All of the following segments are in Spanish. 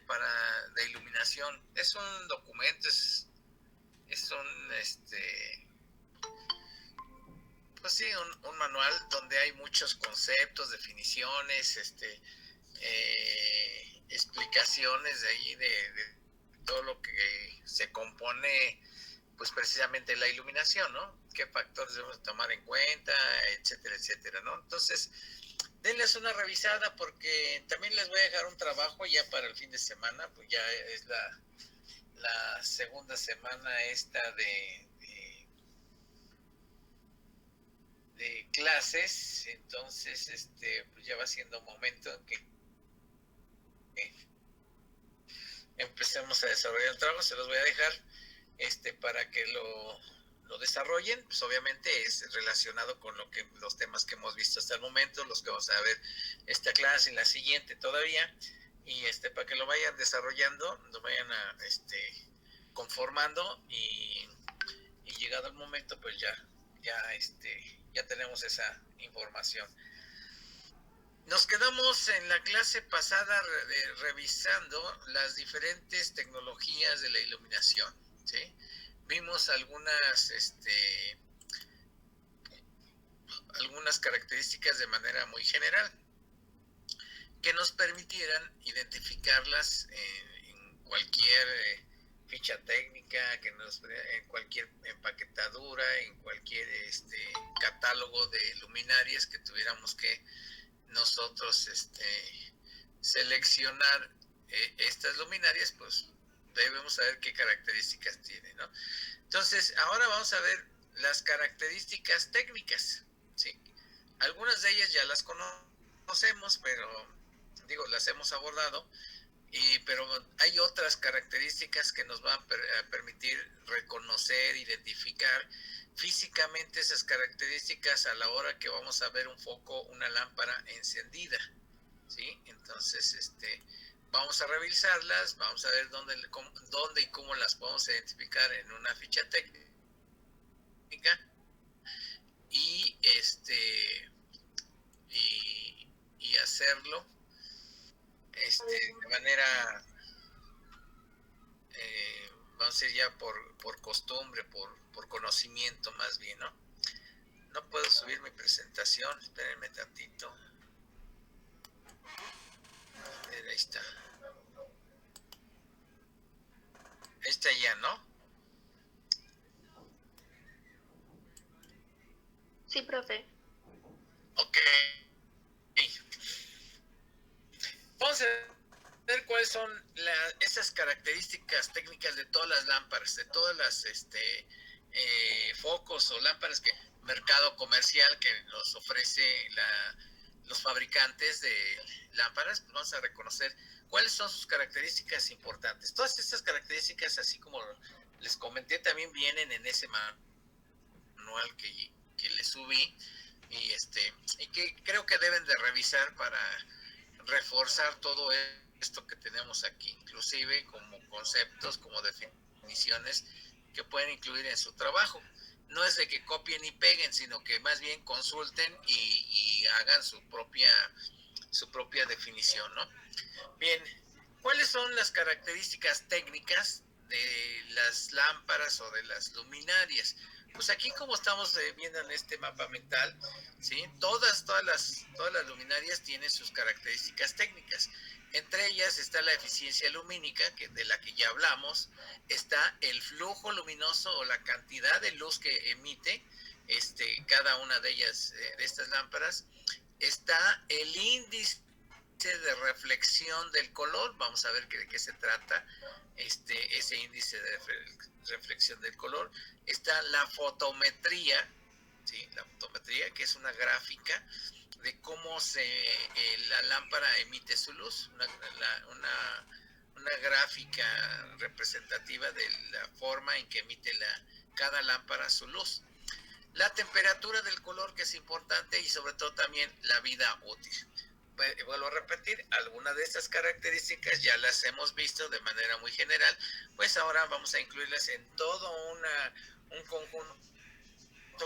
manual de iluminación. Es un documento, es un pues sí, un manual donde hay muchos conceptos, definiciones, explicaciones de ahí de todo lo que se compone, pues precisamente la iluminación, ¿no? Qué factores debemos tomar en cuenta, etcétera, etcétera, ¿no? Entonces, denles una revisada porque también les voy a dejar un trabajo ya para el fin de semana, pues ya es la segunda semana esta de clases, entonces pues ya va siendo momento en que empecemos a desarrollar el trabajo. Se los voy a dejar para que lo desarrollen. Pues obviamente es relacionado con los temas que hemos visto hasta el momento, los que vamos a ver esta clase y la siguiente todavía, y para que lo vayan desarrollando, lo vayan conformando, y llegado el momento pues ya tenemos esa información. Nos quedamos en la clase pasada revisando las diferentes tecnologías de la iluminación, ¿sí? Vimos algunas características de manera muy general que nos permitieran identificarlas en cualquier ficha técnica, en cualquier empaquetadura, en cualquier catálogo de luminarias que tuviéramos que nosotros seleccionar estas luminarias, pues debemos saber qué características tiene, ¿no? Entonces, ahora vamos a ver las características técnicas, ¿sí? Algunas de ellas ya las conocemos, pero digo, las hemos abordado, pero hay otras características que nos van a permitir reconocer, identificar físicamente esas características a la hora que vamos a ver un foco, una lámpara encendida, ¿sí? Entonces, vamos a revisarlas, vamos a ver dónde y cómo las podemos identificar en una ficha técnica, y y hacerlo de manera, vamos a decir ya por costumbre, por conocimiento más bien, ¿no? No puedo subir mi presentación, espérenme tantito. Ahí está. Esta ya, ¿no? Sí, profe. Ok. Vamos a ver cuáles son esas características técnicas de todas las lámparas, de todas las focos o lámparas que mercado comercial que nos ofrece los fabricantes de lámparas. Pues vamos a reconocer cuáles son sus características importantes. Todas estas características, así como les comenté, también vienen en ese manual que les subí, y que creo que deben de revisar para reforzar todo esto que tenemos aquí, inclusive como conceptos, como definiciones que pueden incluir en su trabajo. No es de que copien y peguen, sino que más bien consulten y hagan su propia definición, ¿no? Bien, ¿cuáles son las características técnicas de las lámparas o de las luminarias? Pues aquí, como estamos viendo en este mapa mental, ¿sí? Todas las luminarias tienen sus características técnicas. Entre ellas está la eficiencia lumínica, de la que ya hablamos, está el flujo luminoso o la cantidad de luz que emite cada una de ellas, de estas lámparas. Está el índice de reflexión del color. Vamos a ver de qué se trata ese índice de reflexión del color. Está la fotometría, ¿sí? La fotometría, que es una gráfica de cómo la lámpara emite su luz, una gráfica representativa de la forma en que emite cada lámpara su luz. La temperatura del color, que es importante, y sobre todo también la vida útil. Vuelvo a repetir, algunas de estas características ya las hemos visto de manera muy general, pues ahora vamos a incluirlas en todo un conjunto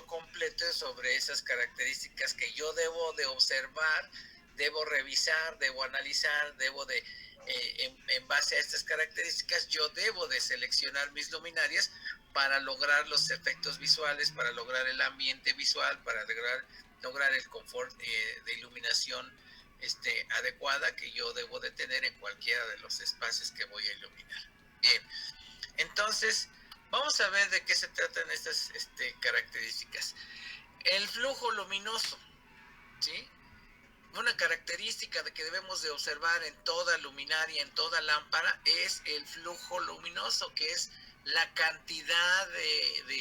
completo sobre esas características que yo debo de observar debo revisar, debo analizar, debo de, en base a estas características, yo debo de seleccionar mis luminarias para lograr los efectos visuales, para lograr el ambiente visual, para lograr el confort de iluminación adecuada que yo debo de tener en cualquiera de los espacios que voy a iluminar. Bien, entonces vamos a ver de qué se tratan estas características. El flujo luminoso, ¿sí? Una característica que debemos de observar en toda luminaria, en toda lámpara, es el flujo luminoso, que es la cantidad de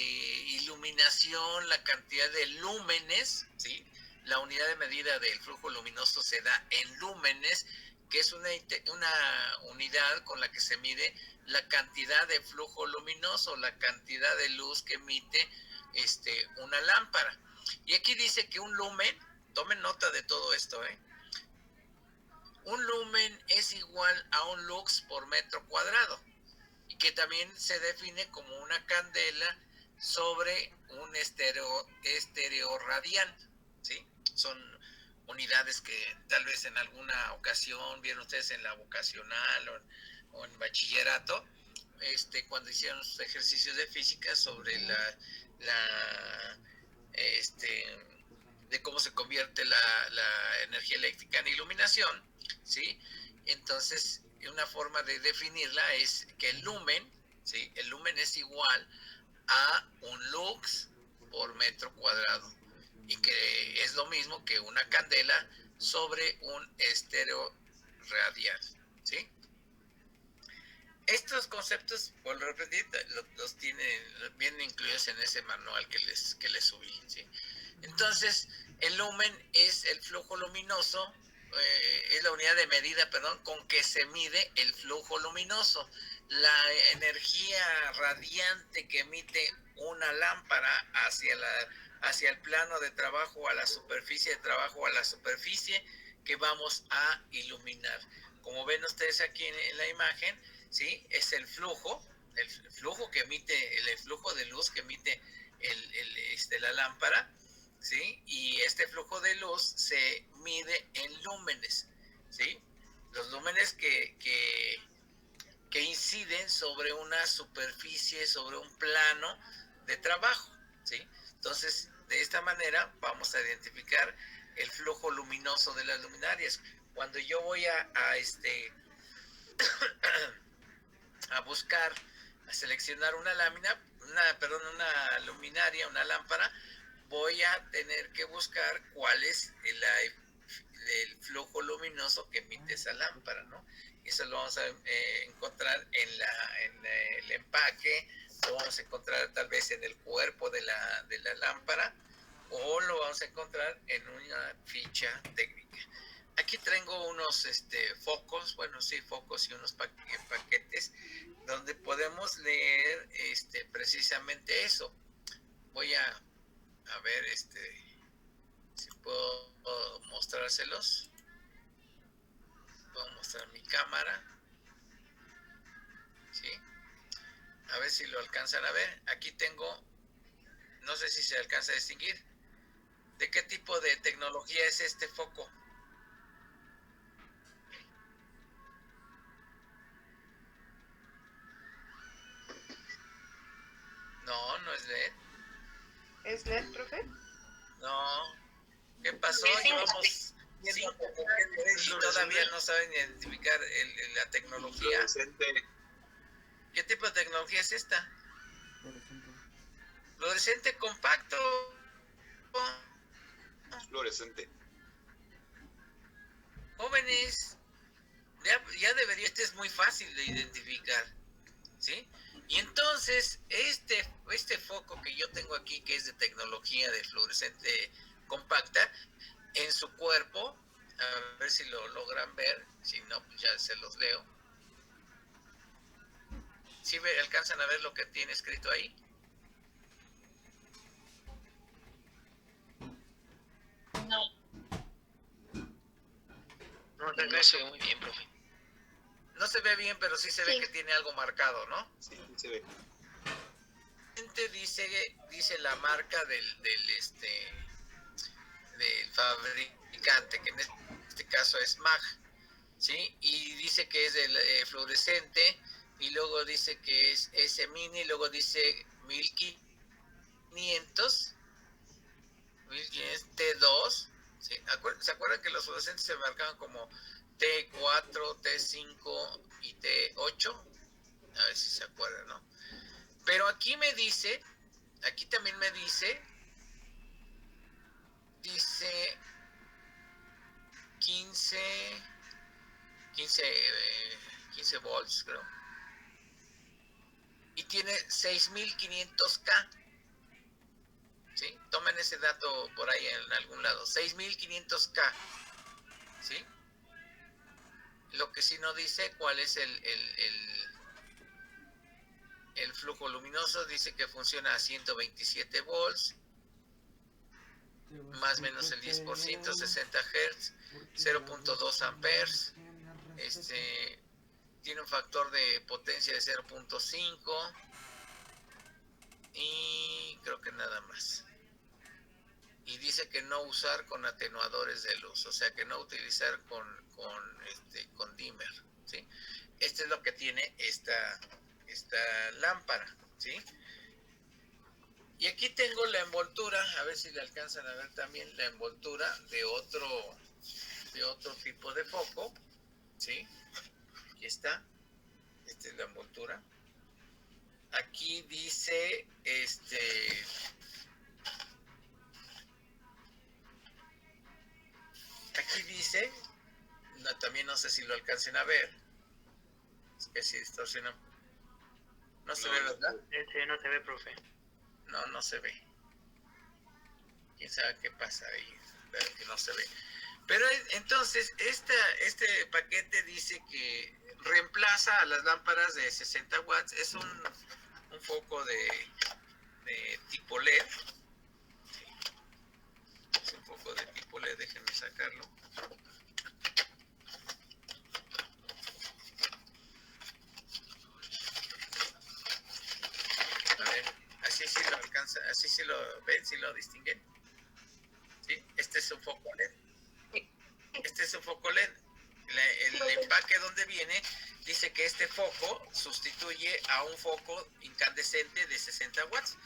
iluminación, la cantidad de lúmenes, ¿sí? La unidad de medida del flujo luminoso se da en lúmenes, que es una unidad con la que se mide la cantidad de flujo luminoso, la cantidad de luz que emite una lámpara. Y aquí dice que un lumen, tomen nota de todo esto, un lumen es igual a un lux por metro cuadrado, y que también se define como una candela sobre un estéreo radián, ¿sí? Son unidades que tal vez en alguna ocasión vieron ustedes en la vocacional o en bachillerato, cuando hicieron sus ejercicios de física sobre de cómo se convierte la energía eléctrica en iluminación, ¿sí? Entonces, una forma de definirla es que el lumen, ¿sí? El lumen es igual a un lux por metro cuadrado, y que es lo mismo que una candela sobre un estéreo radial, ¿sí? Estos conceptos, por repetir, los vienen incluidos en ese manual que les subí, ¿sí? Entonces, el lumen es el flujo luminoso, es la unidad de medida, perdón, con que se mide el flujo luminoso. La energía radiante que emite una lámpara hacia el plano de trabajo, a la superficie de trabajo, a la superficie que vamos a iluminar. Como ven ustedes aquí en la imagen, ¿sí? Es el flujo que emite, el flujo de luz que emite la lámpara, ¿sí? Y este flujo de luz se mide en lúmenes, ¿sí? Los lúmenes que inciden sobre una superficie, sobre un plano de trabajo, ¿sí? Entonces, de esta manera vamos a identificar el flujo luminoso de las luminarias. Cuando yo voy a buscar, a seleccionar una una luminaria, una lámpara, voy a tener que buscar cuál es el flujo luminoso que emite esa lámpara, ¿no? Eso lo vamos a encontrar en el empaque, lo vamos a encontrar tal vez en el cuerpo de la lámpara, o lo vamos a encontrar en una ficha técnica. Aquí tengo unos focos, bueno, sí, focos y unos paquetes donde podemos leer precisamente eso. Voy a ver si puedo mostrárselos. Voy a mostrar mi cámara, ¿sí? A ver si lo alcanzan a ver. Aquí tengo, no sé si se alcanza a distinguir. ¿De qué tipo de tecnología es este foco? No, no es LED. ¿Es LED, profe? No. ¿Qué pasó? Llevamos 5 paquetes y todavía no saben identificar la tecnología. ¿Qué tipo de tecnología es esta? Fluorescente compacto. Fluorescente. Jóvenes, ya debería, es muy fácil de identificar, ¿sí? Y entonces, este foco que yo tengo aquí, que es de tecnología de fluorescente compacta, en su cuerpo, a ver si lo logran ver, si no, pues ya se los leo. ¿Sí alcanzan a ver lo que tiene escrito ahí? No. No se ve muy bien, profe. No se ve bien, pero sí se ve que tiene algo marcado, ¿no? Sí, se ve. Dice la marca del fabricante, que en este caso es MAG, ¿sí? Y dice que es el fluorescente, y luego dice que es S-mini, luego dice 1500 T2, ¿sí? ¿Se acuerdan que los fluorescentes se marcaban como T4, T5 y T8? A ver si se acuerdan, ¿no? Pero aquí me dice, aquí también me dice 15 volts, creo. Y tiene 6500K. ¿Sí? Tomen ese dato por ahí en algún lado. 6500K. ¿Sí? Lo que sí no dice cuál es el flujo luminoso. Dice que funciona a 127 volts. Más o menos el 10%, 60 Hz, 0.2 amperes. Tiene un factor de potencia de 0.5 y creo que nada más. Y dice que no usar con atenuadores de luz, o sea que no utilizar con dimmer, ¿sí? Esto es lo que tiene esta lámpara, ¿sí? Y aquí tengo la envoltura, a ver si le alcanzan a ver también la envoltura de otro tipo de foco, ¿sí? Aquí está, esta es la envoltura. Aquí dice, aquí dice, no, también no sé si lo alcancen a ver, es que si distorsiona, no se ve, ¿verdad? No se ve, profe. No se ve. Quién sabe qué pasa ahí, pero que no se ve. Pero entonces, este paquete dice que reemplaza a las lámparas de 60 watts. Es un foco de tipo LED. Es un foco de tipo LED, déjenme sacarlo. A ver, así sí lo alcanza, así sí lo ven, sí lo distinguen. ¿Sí? Este es un foco LED. Este es un foco LED. El empaque donde viene dice que este foco sustituye a un foco incandescente de 60 watts.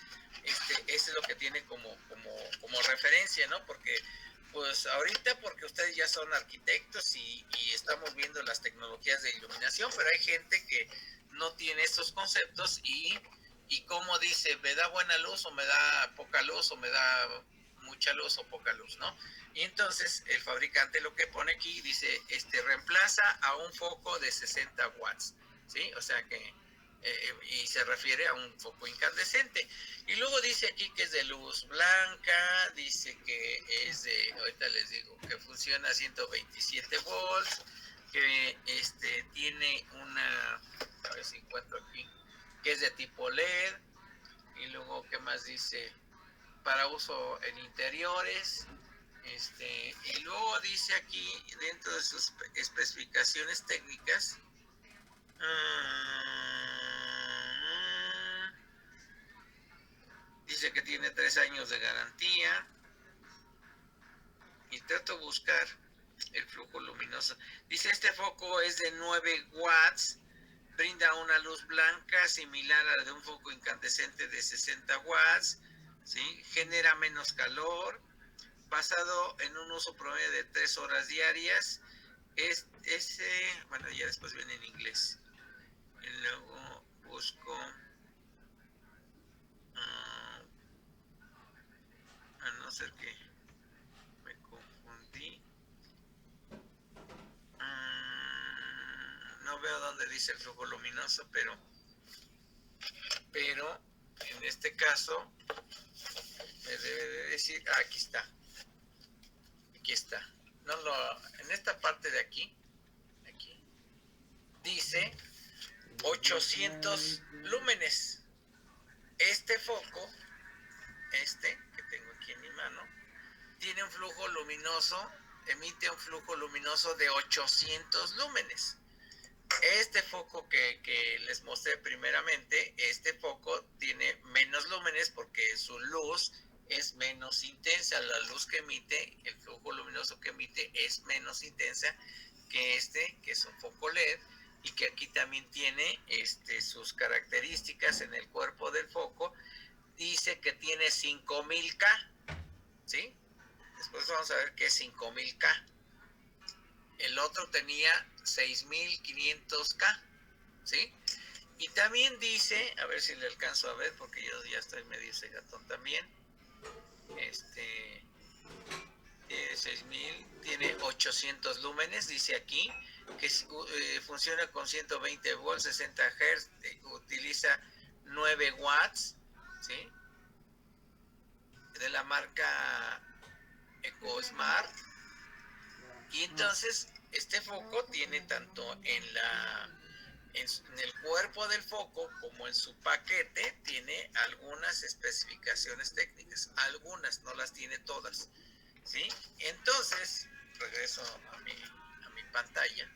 Ese es lo que tiene como referencia, ¿no? Porque, pues ahorita, porque ustedes ya son arquitectos y estamos viendo las tecnologías de iluminación, pero hay gente que no tiene estos conceptos y como dice, ¿me da buena luz o me da poca luz o me da mucha luz o poca luz, ¿no? Y entonces el fabricante lo que pone aquí dice, reemplaza a un foco de 60 watts, ¿sí? O sea que, y se refiere a un foco incandescente. Y luego dice aquí que es de luz blanca, dice que es de, ahorita les digo, que funciona a 127 volts, que tiene una, a ver si encuentro aquí, que es de tipo LED, y luego, ¿qué más dice? Para uso en interiores, y luego dice aquí dentro de sus especificaciones técnicas, dice que tiene 3 años de garantía, y trato de buscar el flujo luminoso. Dice, este foco es de 9 watts, brinda una luz blanca similar a la de un foco incandescente de 60 watts, ¿sí? Genera menos calor, basado en un uso promedio de 3 horas diarias. Bueno, ya después viene en inglés. Y luego busco, a no ser que me confundí. No veo dónde dice el flujo luminoso, pero en este caso me debe de decir, aquí está. Aquí está. En esta parte de aquí dice 800 lúmenes. Este foco, que tengo aquí en mi mano, tiene un flujo luminoso, emite un flujo luminoso de 800 lúmenes. Este foco que les mostré primeramente, este foco tiene menos lúmenes porque su luz es menos intensa. La luz que emite, el flujo luminoso que emite es menos intensa que que es un foco LED, y que aquí también tiene sus características en el cuerpo del foco. Dice que tiene 5000K, ¿sí? Después vamos a ver qué es 5000K. El otro tenía 6500K, ¿sí? Y también dice, a ver si le alcanzo a ver, porque yo ya estoy medio cegatón también. Tiene 6000, tiene 800 lúmenes, dice aquí, que funciona con 120 volts, 60 Hz, utiliza 9 watts, ¿sí? De la marca EcoSmart. Y entonces este foco tiene tanto en el cuerpo del foco como en su paquete, tiene algunas especificaciones técnicas, algunas, no las tiene todas, ¿sí? Entonces, regreso a mi pantalla.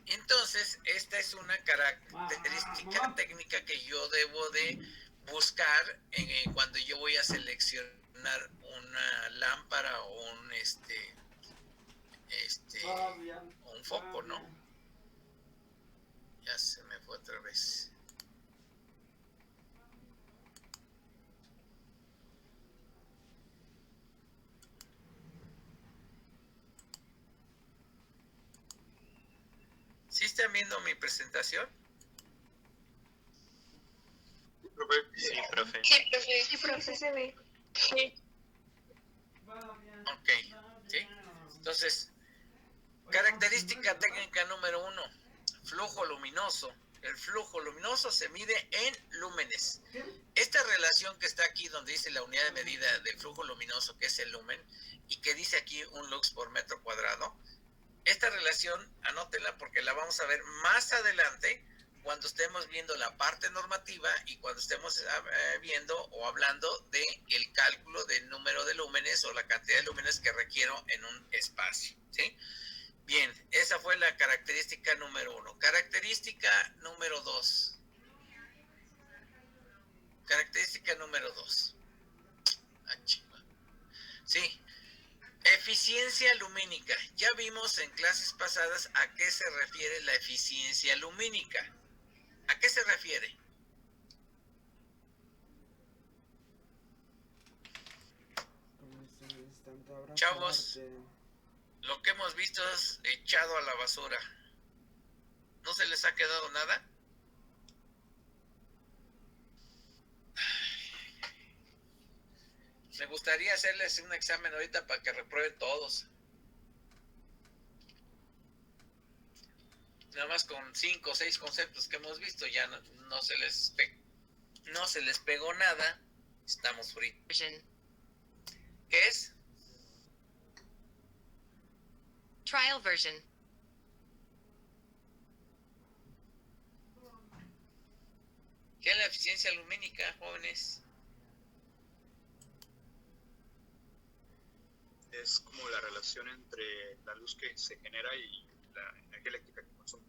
Entonces, esta es una característica técnica que yo debo de buscar cuando yo voy a seleccionar una lámpara o un foco, ¿no? Ya se me fue otra vez. ¿Sí están viendo mi presentación? Sí, profe. Sí, profe. Sí, profe, se ve. Sí. Ok, ¿sí? Entonces, característica técnica número 1, flujo luminoso. El flujo luminoso se mide en lúmenes. Esta relación que está aquí donde dice la unidad de medida del flujo luminoso, que es el lumen, y que dice aquí un lux por metro cuadrado, esta relación anótenla porque la vamos a ver más adelante cuando estemos viendo la parte normativa y cuando estemos viendo o hablando de el cálculo del número de lúmenes o la cantidad de lúmenes que requiero en un espacio, ¿sí? Bien, esa fue la característica número 1. Característica número 2. Característica número 2. Sí. Eficiencia lumínica. Ya vimos en clases pasadas a qué se refiere la eficiencia lumínica. ¿A qué se refiere? Chavos, lo que hemos visto es echado a la basura. ¿No se les ha quedado nada? Me gustaría hacerles un examen ahorita para que reprueben todos. Nada más con 5 o 6 conceptos que hemos visto ya no se les pegó nada. Estamos fritos. ¿Qué es? Trial version. ¿Qué es la eficiencia lumínica, jóvenes? Es como la relación entre la luz que se genera y la energía eléctrica que consume.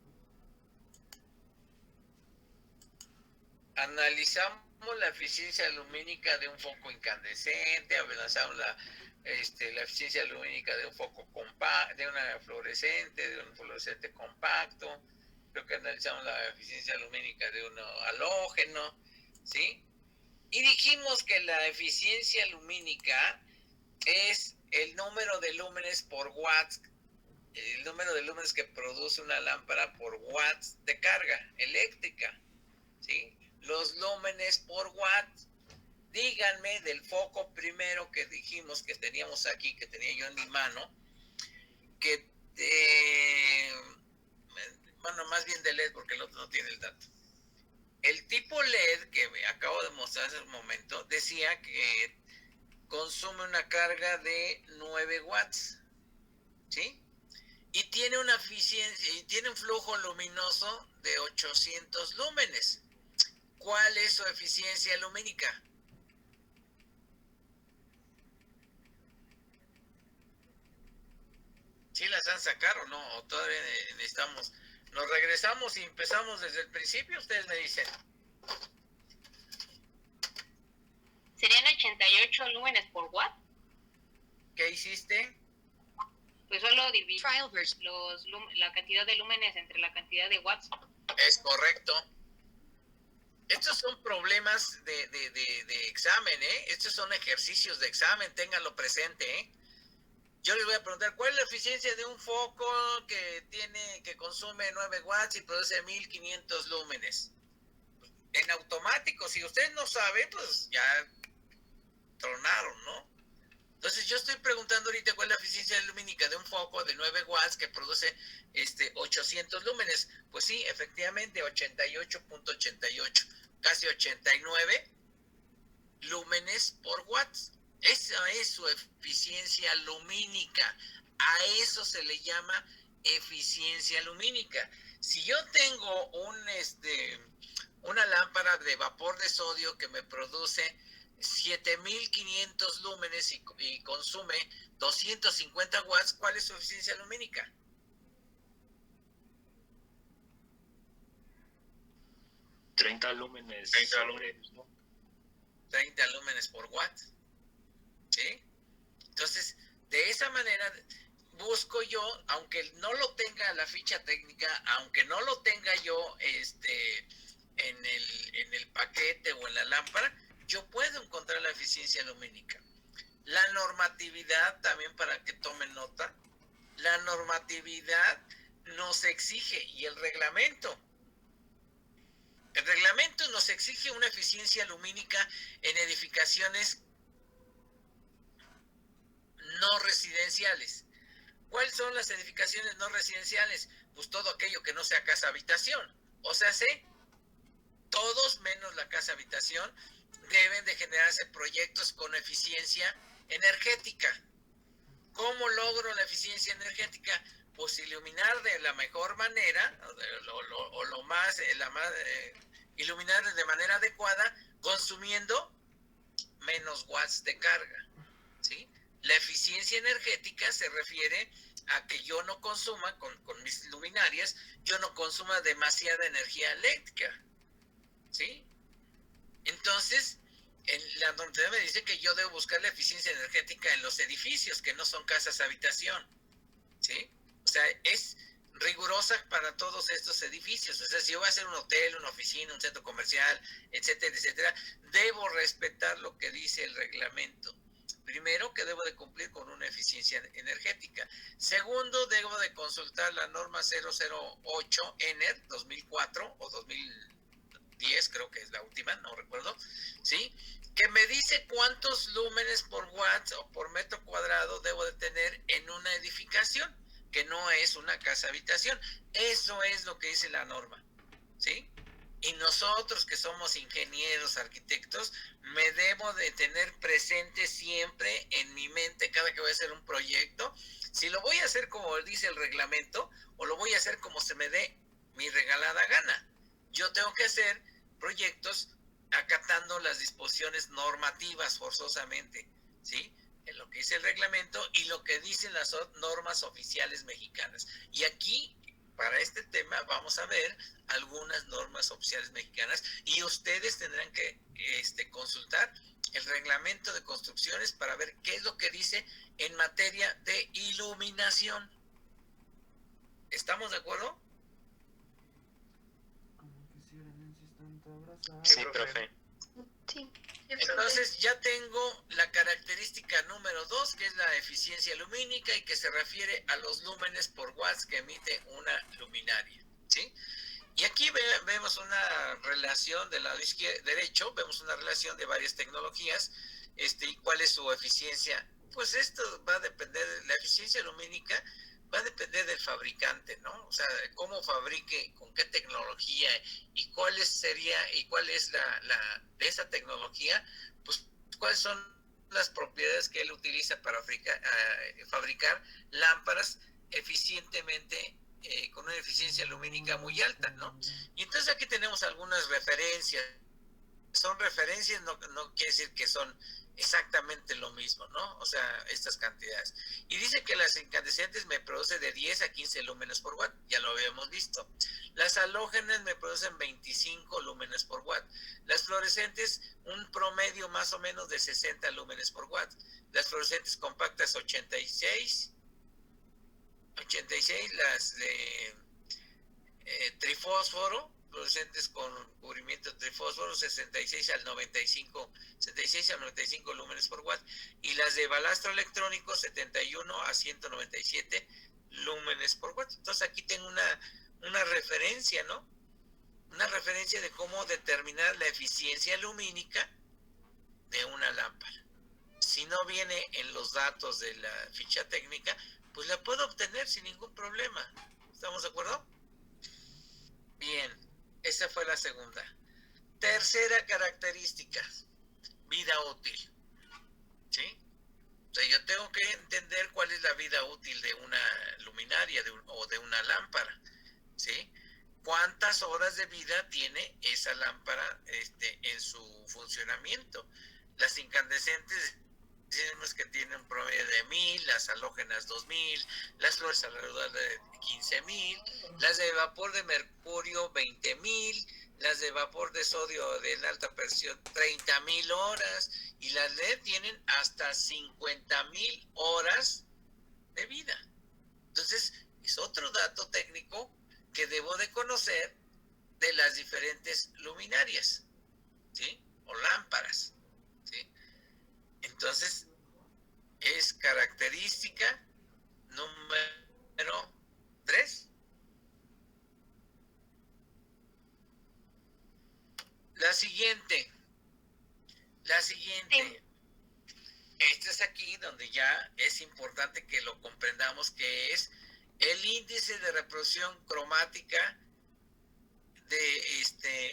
Analizamos la eficiencia lumínica de un foco incandescente, analizamos la eficiencia lumínica de un foco compacto, de una fluorescente, de un fluorescente compacto. Creo que analizamos la eficiencia lumínica de un halógeno, ¿sí? Y dijimos que la eficiencia lumínica es el número de lúmenes por watts, el número de lúmenes que produce una lámpara por watts de carga eléctrica, ¿sí? Los lúmenes por watt. Díganme del foco primero que dijimos que teníamos aquí, que tenía yo en mi mano, que bueno, más bien de LED porque el otro no tiene el dato. El tipo LED que me acabo de mostrar hace un momento decía que consume una carga de 9 watts, ¿sí? Y tiene una eficiencia, y tiene un flujo luminoso de 800 lúmenes. ¿Cuál es su eficiencia lumínica? ¿Sí las han sacado o no? ¿O todavía necesitamos? ¿Nos regresamos y empezamos desde el principio? Ustedes me dicen. ¿Serían 88 lúmenes por watt? ¿Qué hiciste? Pues solo dividir Trial version. la cantidad de lúmenes entre la cantidad de watts. Es correcto. Estos son problemas de examen, ¿eh? Estos son ejercicios de examen, ténganlo presente, ¿eh? Yo les voy a preguntar, ¿cuál es la eficiencia de un foco que consume 9 watts y produce 1500 lúmenes? En automático, si usted no sabe, pues ya tronaron, ¿no? Entonces yo estoy preguntando ahorita cuál es la eficiencia lumínica de un foco de 9 watts que produce 800 lúmenes. Pues sí, efectivamente, 88.88, casi 89 lúmenes por watts. Esa es su eficiencia lumínica. A eso se le llama eficiencia lumínica. Si yo tengo una lámpara de vapor de sodio que me produce 7500 lúmenes y consume 250 watts, ¿cuál es su eficiencia lumínica? ¿30 lúmenes? 30 lúmenes, ¿no? 30 lúmenes por watt. ¿Sí? Entonces, de esa manera busco yo, aunque no lo tenga la ficha técnica, aunque no lo tenga yo en el paquete o en la lámpara, yo puedo encontrar la eficiencia lumínica. La normatividad, también para que tomen nota, la normatividad nos exige, y el reglamento nos exige una eficiencia lumínica en edificaciones no residenciales. ¿Cuáles son las edificaciones no residenciales? Pues todo aquello que no sea casa habitación. O sea, todos menos la casa habitación deben de generarse proyectos con eficiencia energética. ¿Cómo logro la eficiencia energética? Pues iluminar de la mejor manera, iluminar de manera adecuada, consumiendo menos watts de carga, ¿sí? La eficiencia energética se refiere a que yo no consuma, con mis luminarias, yo no consuma demasiada energía eléctrica, ¿sí? Entonces, la normatividad me dice que yo debo buscar la eficiencia energética en los edificios, que no son casas habitación, ¿sí? O sea, es rigurosa para todos estos edificios. O sea, si yo voy a hacer un hotel, una oficina, un centro comercial, etcétera, etcétera, debo respetar lo que dice el reglamento. Primero, que debo de cumplir con una eficiencia energética. Segundo, debo de consultar la norma 008 ENER 2004 o 2010, creo que es la última, no recuerdo, ¿sí? Que me dice cuántos lúmenes por watt o por metro cuadrado debo de tener en una edificación, que no es una casa habitación. Eso es lo que dice la norma, ¿sí? Y nosotros que somos ingenieros, arquitectos, me debo de tener presente siempre en mi mente cada que voy a hacer un proyecto, si lo voy a hacer como dice el reglamento o lo voy a hacer como se me dé mi regalada gana. Yo tengo que hacer proyectos acatando las disposiciones normativas forzosamente, ¿sí? En lo que dice el reglamento y lo que dicen las normas oficiales mexicanas. Y aquí, para este tema, vamos a ver algunas normas oficiales mexicanas y ustedes tendrán que consultar el reglamento de construcciones para ver qué es lo que dice en materia de iluminación. ¿Estamos de acuerdo? Sí, profe. Sí. Entonces ya tengo la característica número 2, que es la eficiencia lumínica y que se refiere a los lúmenes por watts que emite una luminaria, ¿sí? Y aquí vemos una relación del lado derecho, vemos una relación de varias tecnologías, y cuál es su eficiencia. Pues esto va a depender, la eficiencia lumínica va a depender del fabricante, ¿no? O sea, cómo fabrique, con qué tecnología y cuál es de esa tecnología, pues cuáles son las propiedades que él utiliza para fabricar lámparas eficientemente, con una eficiencia lumínica muy alta, ¿no? Y entonces aquí tenemos algunas referencias. Son referencias, no quiere decir que son exactamente lo mismo, ¿no? O sea, estas cantidades. Y dice que las incandescentes me producen de 10 a 15 lúmenes por watt, ya lo habíamos visto. Las halógenas me producen 25 lúmenes por watt. Las fluorescentes, un promedio más o menos de 60 lúmenes por watt. Las fluorescentes compactas, 86, las de trifósforo, fluorescentes con cubrimiento de trifósforo, 66 al 95 lúmenes por watt, y las de balastro electrónico, 71 a 197 lúmenes por watt. Entonces aquí tengo una referencia, ¿no? Una referencia de cómo determinar la eficiencia lumínica de una lámpara. Si no viene en los datos de la ficha técnica, pues la puedo obtener sin ningún problema. ¿Estamos de acuerdo? Bien, esa fue la segunda. Tercera característica, vida útil. ¿Sí? O sea, yo tengo que entender cuál es la vida útil de una luminaria o de una lámpara. ¿Sí? ¿Cuántas horas de vida tiene esa lámpara en su funcionamiento? Las incandescentes decimos que tienen un promedio de 1000, las halógenas 2000, las flores alrededor de 15000, las de vapor de mercurio 20000, las de vapor de sodio de alta presión 30000 horas, y las LED tienen hasta 50000 horas de vida. Entonces, es otro dato técnico que debo de conocer de las diferentes luminarias, ¿sí? O lámparas, ¿sí? Entonces, es característica número 3. La siguiente. Esta es aquí donde ya es importante que lo comprendamos, que es el índice de reproducción cromática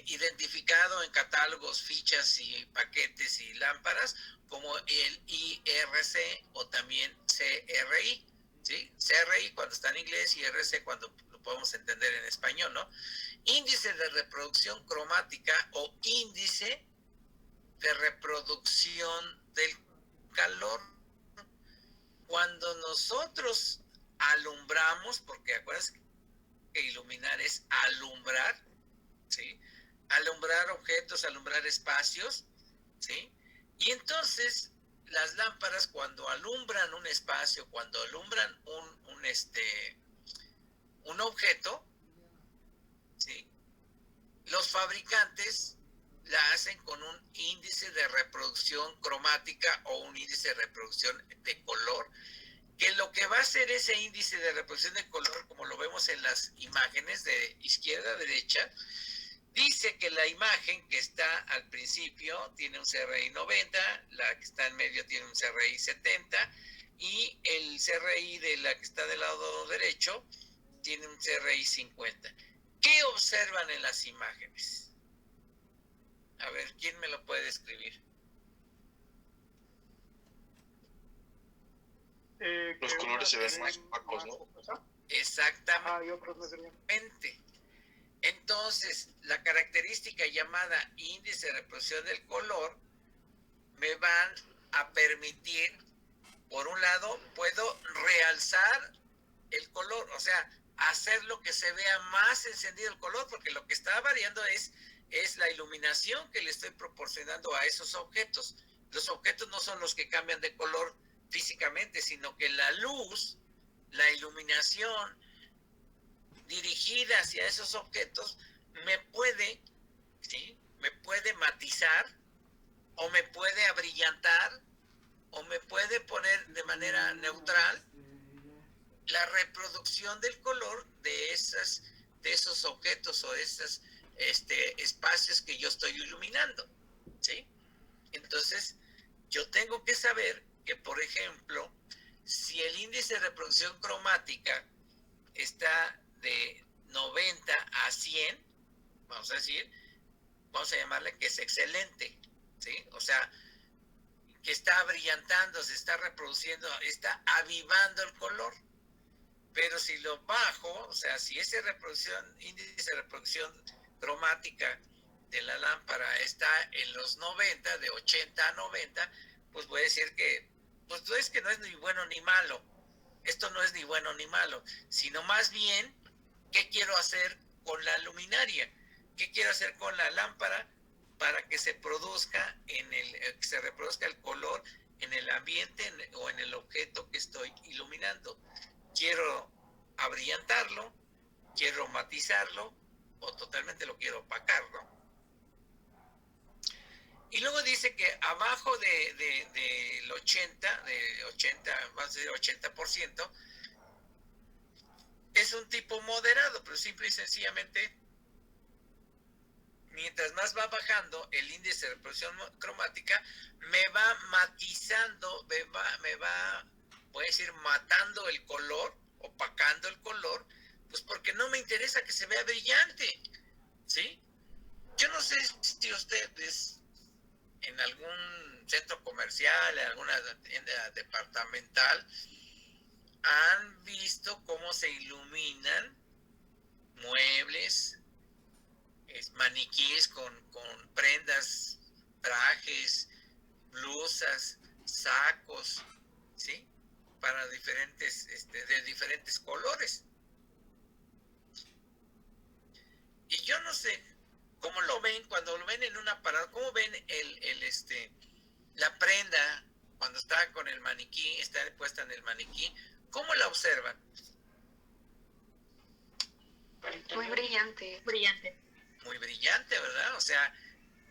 identificado en catálogos, fichas y paquetes y lámparas como el IRC o también CRI, ¿sí? CRI cuando está en inglés y IRC cuando lo podemos entender en español, ¿no? Índice de reproducción cromática o índice de reproducción del calor. Cuando nosotros alumbramos, porque acuérdense que iluminar es alumbrar, ¿sí? Alumbrar objetos, alumbrar espacios, ¿sí? Y entonces las lámparas, cuando alumbran un espacio, cuando alumbran un objeto, ¿sí? Los fabricantes la hacen con un índice de reproducción cromática o un índice de reproducción de color, que lo que va a hacer ese índice de reproducción de color, como lo vemos en las imágenes de izquierda a derecha, dice que la imagen que está al principio tiene un CRI 90, la que está en medio tiene un CRI 70 y el CRI de la que está del lado derecho tiene un CRI 50. ¿Qué observan en las imágenes? A ver, ¿quién me lo puede describir? Los colores se ven más opacos, ¿no? Exactamente. Entonces, la característica llamada índice de reproducción del color me van a permitir, por un lado, puedo realzar el color, o sea, hacerlo que se vea más encendido el color, porque lo que está variando es la iluminación que le estoy proporcionando a esos objetos. Los objetos no son los que cambian de color físicamente, sino que la luz, la iluminación dirigida hacia esos objetos me puede, ¿sí? Me puede matizar o me puede abrillantar o me puede poner de manera neutral la reproducción del color de esos objetos o esos espacios que yo estoy iluminando, ¿sí? Entonces, yo tengo que saber que, por ejemplo, si el índice de reproducción cromática está de 90 a 100, vamos a decir, vamos a llamarle que es excelente, ¿sí? O sea, que está brillantando, se está reproduciendo, está avivando el color. Pero si lo bajo, o sea, si ese índice de reproducción cromática de la lámpara está en los 90, de 80 a 90, pues voy a decir que, pues es que no es ni bueno ni malo. Esto no es ni bueno ni malo, sino más bien, ¿qué quiero hacer con la luminaria? ¿Qué quiero hacer con la lámpara para que se produzca que se reproduzca el color en el ambiente o en el objeto que estoy iluminando? ¿Quiero abrillantarlo? ¿Quiero matizarlo? ¿O totalmente lo quiero opacar, no? Y luego dice que abajo del 80, vamos a decir 80%, es un tipo moderado, pero simple y sencillamente, mientras más va bajando el índice de reproducción cromática, me va matizando, me va, voy a decir, matando el color, opacando el color, pues porque no me interesa que se vea brillante, ¿sí? Yo no sé si ustedes en algún centro comercial, en alguna tienda departamental, han visto cómo se iluminan muebles, maniquíes con prendas, trajes, blusas, sacos, ¿sí? Para diferentes, de diferentes colores. Y yo no sé cómo lo ven cuando lo ven en un aparato, cómo ven la prenda cuando está con el maniquí, está puesta en el maniquí, ¿cómo la observan? Muy brillante. Brillante. Muy brillante, ¿verdad? O sea,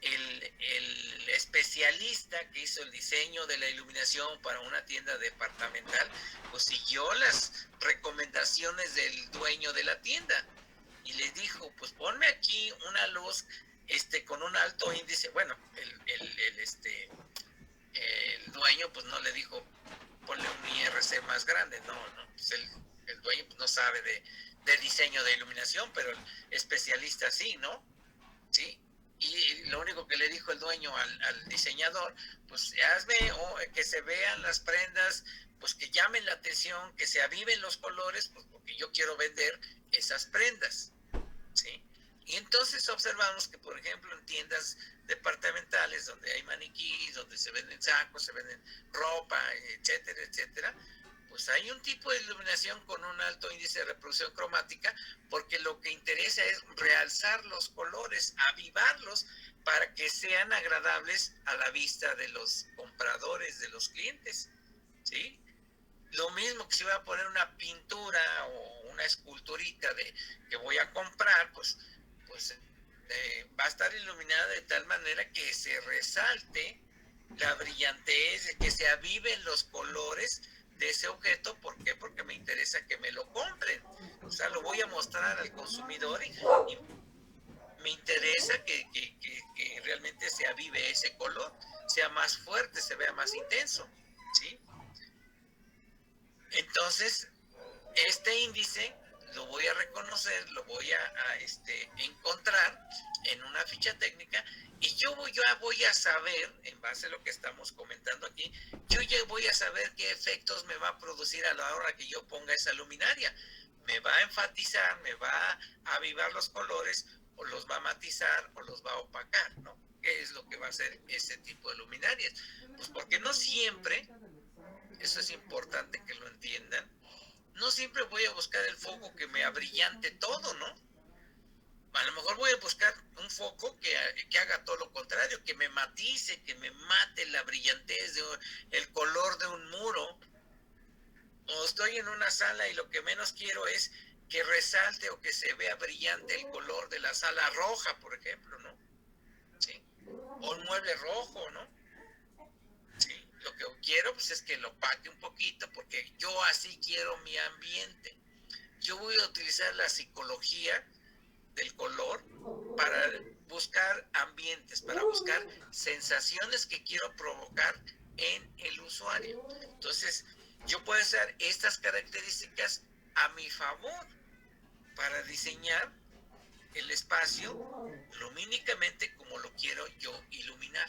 el especialista que hizo el diseño de la iluminación para una tienda departamental, pues siguió las recomendaciones del dueño de la tienda y les dijo, pues ponme aquí una luz con un alto índice. Bueno, el dueño pues no le dijo ponle un IRC más grande, no, pues el dueño pues no sabe de diseño de iluminación, pero el especialista sí, ¿no? Sí, y lo único que le dijo el dueño al diseñador, pues hazme que se vean las prendas, pues que llamen la atención, que se aviven los colores, pues porque yo quiero vender esas prendas, ¿sí? Y entonces observamos que, por ejemplo, en tiendas departamentales donde hay maniquíes, donde se venden sacos, se venden ropa, etcétera, etcétera, pues hay un tipo de iluminación con un alto índice de reproducción cromática, porque lo que interesa es realzar los colores, avivarlos para que sean agradables a la vista de los compradores, de los clientes, ¿sí? Lo mismo que si voy a poner una pintura o una esculturita que voy a comprar, pues va a estar iluminada de tal manera que se resalte la brillantez, que se aviven los colores de ese objeto. ¿Por qué? Porque me interesa que me lo compren. O sea, lo voy a mostrar al consumidor y me interesa que realmente se avive ese color, sea más fuerte, se vea más intenso, ¿sí? Entonces, este índice lo voy a reconocer, lo voy a encontrar en una ficha técnica y yo voy a saber, en base a lo que estamos comentando aquí, yo ya voy a saber qué efectos me va a producir a la hora que yo ponga esa luminaria. Me va a enfatizar, me va a avivar los colores, o los va a matizar, o los va a opacar, ¿no? ¿Qué es lo que va a hacer ese tipo de luminarias? Pues porque no siempre, eso es importante que lo entiendan, no siempre voy a buscar el foco que me abrillante todo, ¿no? A lo mejor voy a buscar un foco que haga todo lo contrario, que me matice, que me mate la brillantez, el color de un muro. O estoy en una sala y lo que menos quiero es que resalte o que se vea brillante el color de la sala roja, por ejemplo, ¿no? ¿Sí? O un mueble rojo, ¿no? ¿Sí? Lo que quiero pues es que lo opaque un poquito porque yo así quiero mi ambiente. Yo voy a utilizar la psicología del color para buscar ambientes, para buscar sensaciones que quiero provocar en el usuario. Entonces, yo puedo usar estas características a mi favor para diseñar el espacio lumínicamente como lo quiero yo iluminar.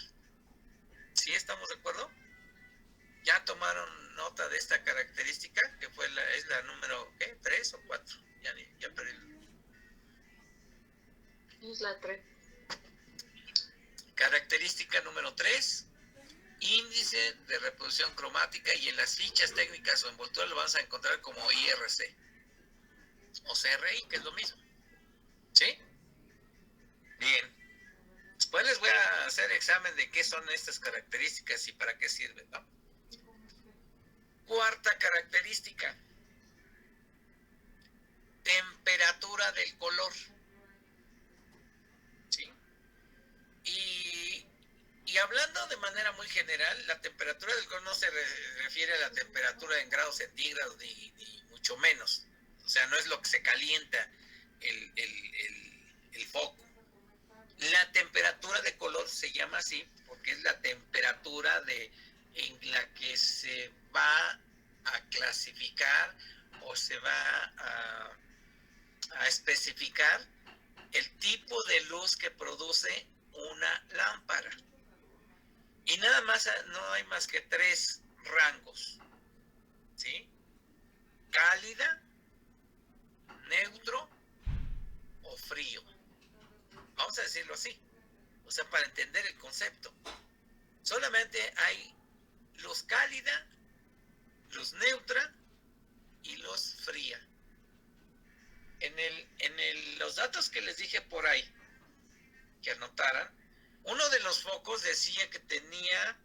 ¿Sí estamos de acuerdo? ¿Ya tomaron nota de esta característica? Que es la número, ¿qué? ¿3 o 4? Ya perdí. Es la 3. Característica número 3, índice de reproducción cromática, y en las fichas técnicas o envolturas lo vamos a encontrar como IRC o CRI, que es lo mismo. ¿Sí? Bien. Después les voy a hacer examen de qué son estas características y para qué sirven, ¿no? Cuarta característica: temperatura del color. ¿Sí? Y hablando de manera muy general, la temperatura del color no se refiere a la temperatura en grados centígrados ni mucho menos. O sea, no es lo que se calienta el foco. La temperatura de color se llama así porque es la temperatura en la que se va a clasificar o se va a especificar el tipo de luz que produce una lámpara. Y nada más, no hay más que 3 rangos, ¿sí? Cálida, neutro o frío. Vamos a decirlo así, o sea, para entender el concepto. Solamente hay luz cálida, luz neutra y luz fría. Los datos que les dije por ahí, que anotaran, uno de los focos decía que tenía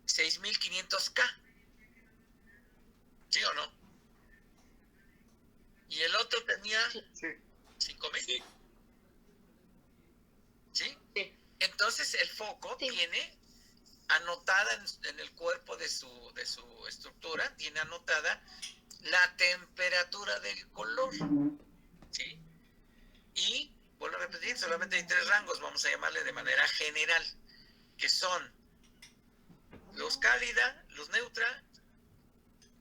6500K. ¿Sí o no? Y el otro tenía 5000. Sí. ¿Sí? Sí. Entonces el foco tiene anotada en el cuerpo de su estructura, tiene anotada la temperatura del color. ¿Sí? Y vuelvo a repetir, solamente hay 3 rangos, vamos a llamarle de manera general, que son luz cálida, luz neutra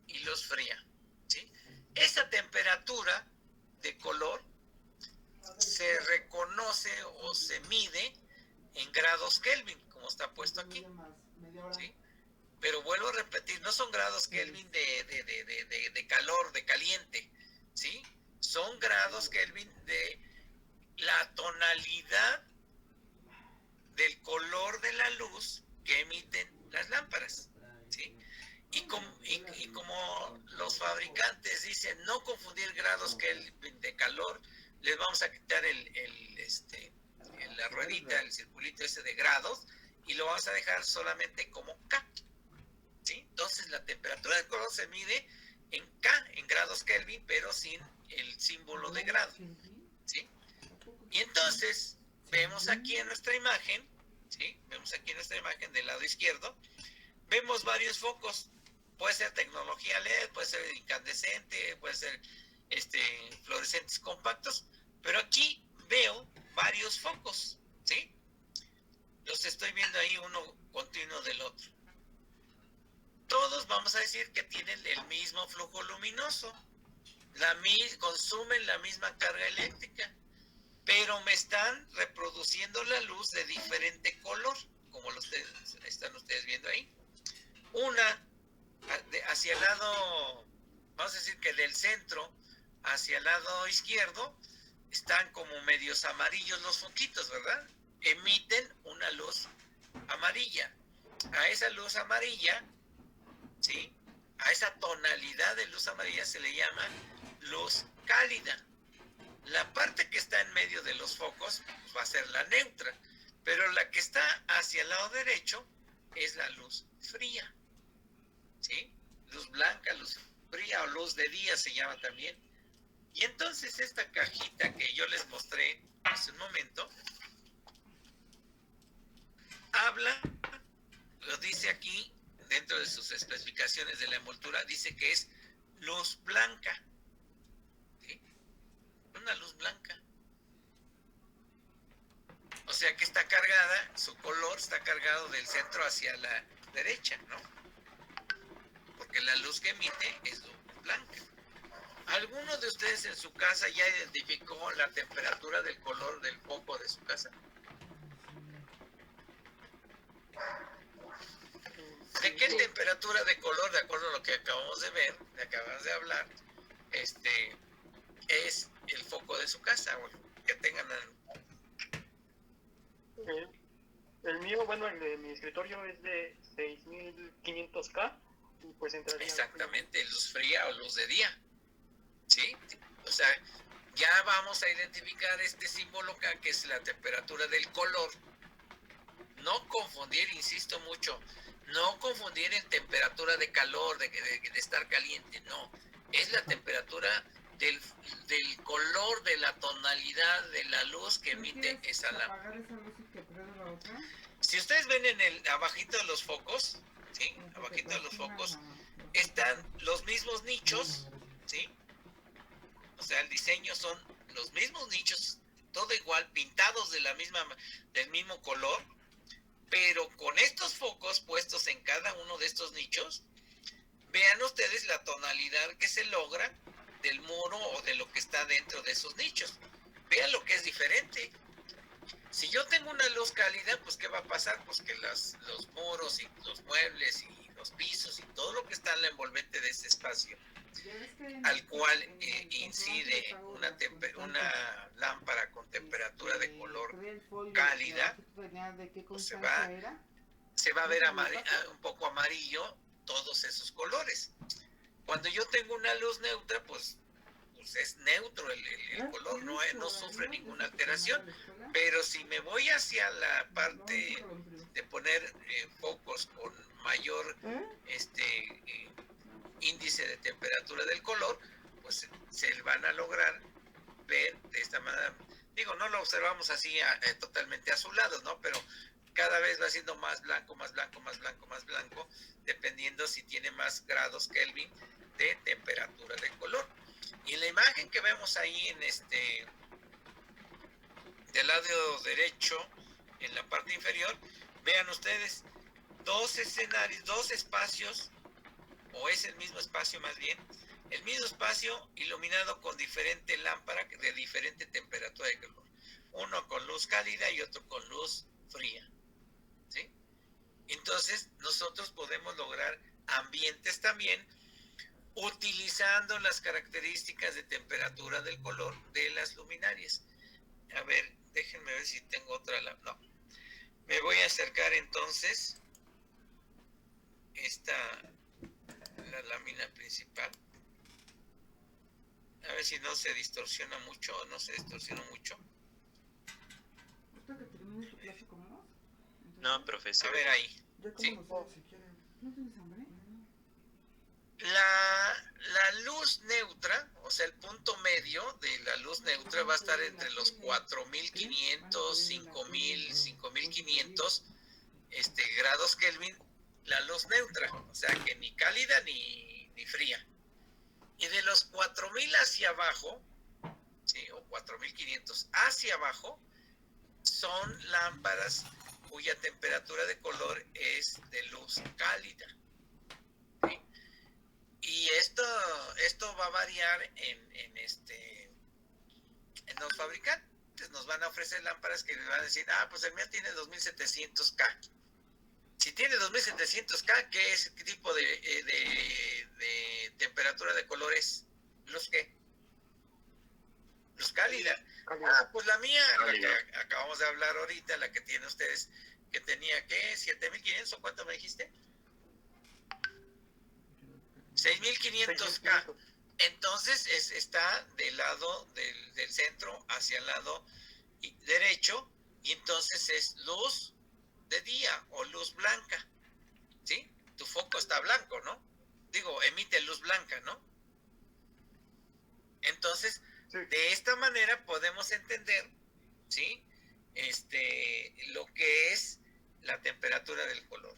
y luz fría. ¿Sí? Esa temperatura de color se reconoce o se mide en grados Kelvin, como está puesto aquí. ¿Sí? Pero vuelvo a repetir, no son grados Kelvin de calor, de caliente, ¿sí? Son grados Kelvin de la tonalidad del color de la luz que emiten las lámparas, ¿sí? Y como los fabricantes dicen no confundir grados Kelvin de calor, les vamos a quitar la ruedita, el circulito ese de grados, y lo vamos a dejar solamente como K. ¿Sí? Entonces la temperatura del color se mide en K, en grados Kelvin, pero sin el símbolo de grado. ¿Sí? Y entonces vemos aquí en nuestra imagen, ¿sí? Vemos aquí en nuestra imagen del lado izquierdo, vemos varios focos. Puede ser tecnología LED, puede ser incandescente, puede ser fluorescentes compactos, pero aquí veo varios focos, ¿sí? Los estoy viendo ahí uno continuo del otro. Todos vamos a decir que tienen el mismo flujo luminoso, consumen la misma carga eléctrica, pero me están reproduciendo la luz de diferente color, como están ustedes viendo ahí. Una hacia el lado, vamos a decir que del centro hacia el lado izquierdo, están como medios amarillos los foquitos, ¿verdad? Emiten una luz amarilla. A esa luz amarilla, ¿sí? A esa tonalidad de luz amarilla se le llama luz cálida. La parte que está en medio de los focos va a ser la neutra, pero la que está hacia el lado derecho es la luz fría, ¿sí? Luz blanca, luz fría o luz de día se llama también. Y entonces esta cajita que yo les mostré hace un momento habla, lo dice aquí dentro de sus especificaciones de la envoltura, dice que es luz blanca, ¿sí? Una luz blanca. O sea que está cargada, su color está cargado del centro hacia la derecha, ¿no? Porque la luz que emite es luz blanca. ¿Alguno de ustedes en su casa ya identificó la temperatura del color del foco de su casa? ¿De qué temperatura de color, de acuerdo a lo que acabamos de ver, de acabamos de hablar, es el foco de su casa? O que tengan el mío, bueno, el de mi escritorio es de 6500K y pues entraría Exactamente, luz fría o luz de día, ¿sí? O sea, ya vamos a identificar este símbolo acá, que es la temperatura del color. No confundir, insisto mucho, no confundir en temperatura de calor, de estar caliente, no. Es la temperatura del color, de la tonalidad de la luz que emite esa lámpara. Si ustedes ven abajito de los focos, ¿sí? Abajito de los focos están los mismos nichos, ¿sí? O sea, el diseño son los mismos nichos, todo igual, pintados del mismo color, pero con estos focos puestos en cada uno de estos nichos, vean ustedes la tonalidad que se logra del muro o de lo que está dentro de esos nichos. Vean lo que es diferente. Si yo tengo una luz cálida, pues ¿qué va a pasar? Pues que los muros y los muebles y los pisos y todo lo que está en la envolvente de ese espacio, al cual incide una lámpara con temperatura de color cálida, pues se va a ver un poco amarillo todos esos colores. Cuando yo tengo una luz neutra, pues es neutro el color, no sufre ninguna alteración. Pero si me voy hacia la parte de poner focos con mayor índice de temperatura del color, pues se van a lograr ver de esta manera. Digo, no lo observamos así totalmente azulados, ¿no? Pero cada vez va siendo más blanco, más blanco, más blanco, más blanco, dependiendo si tiene más grados Kelvin de temperatura de color. Y en la imagen que vemos ahí del lado derecho, en la parte inferior, vean ustedes dos escenarios, dos espacios, o es el mismo espacio más bien, el mismo espacio iluminado con diferente lámpara de diferente temperatura de color. Uno con luz cálida y otro con luz fría, ¿sí? Entonces nosotros podemos lograr ambientes también utilizando las características de temperatura del color de las luminarias. A ver, déjenme ver si tengo otra. No. Me voy a acercar entonces la lámina principal. A ver si no se distorsiona mucho o no se distorsiona mucho. No, profesor. A ver ahí. ¿Sí? La luz neutra, o sea, el punto medio de la luz neutra va a estar entre los 4500, 5000, 5500 grados Kelvin, la luz neutra, o sea, que ni cálida ni fría. Y de los 4000 hacia abajo, ¿sí? O 4500 hacia abajo, son lámparas cuya temperatura de color es de luz cálida. ¿Sí? Y esto va a variar en los fabricantes. Nos van a ofrecer lámparas que les van a decir, pues el mío tiene 2700K. Si tiene 2700K, ¿qué tipo de temperatura de color es? ¿Luz qué? Luz cálida. Pues la mía, la que acabamos de hablar ahorita, la que tienen ustedes, que tenía, ¿qué? 7500, ¿o cuánto me dijiste? 6500K. Entonces está del lado del centro hacia el lado derecho, y entonces es luz de día o luz blanca, ¿sí? Tu foco está blanco, ¿no? Digo, emite luz blanca, ¿no? Entonces, sí, de esta manera podemos entender, ¿sí? Lo que es la temperatura del color.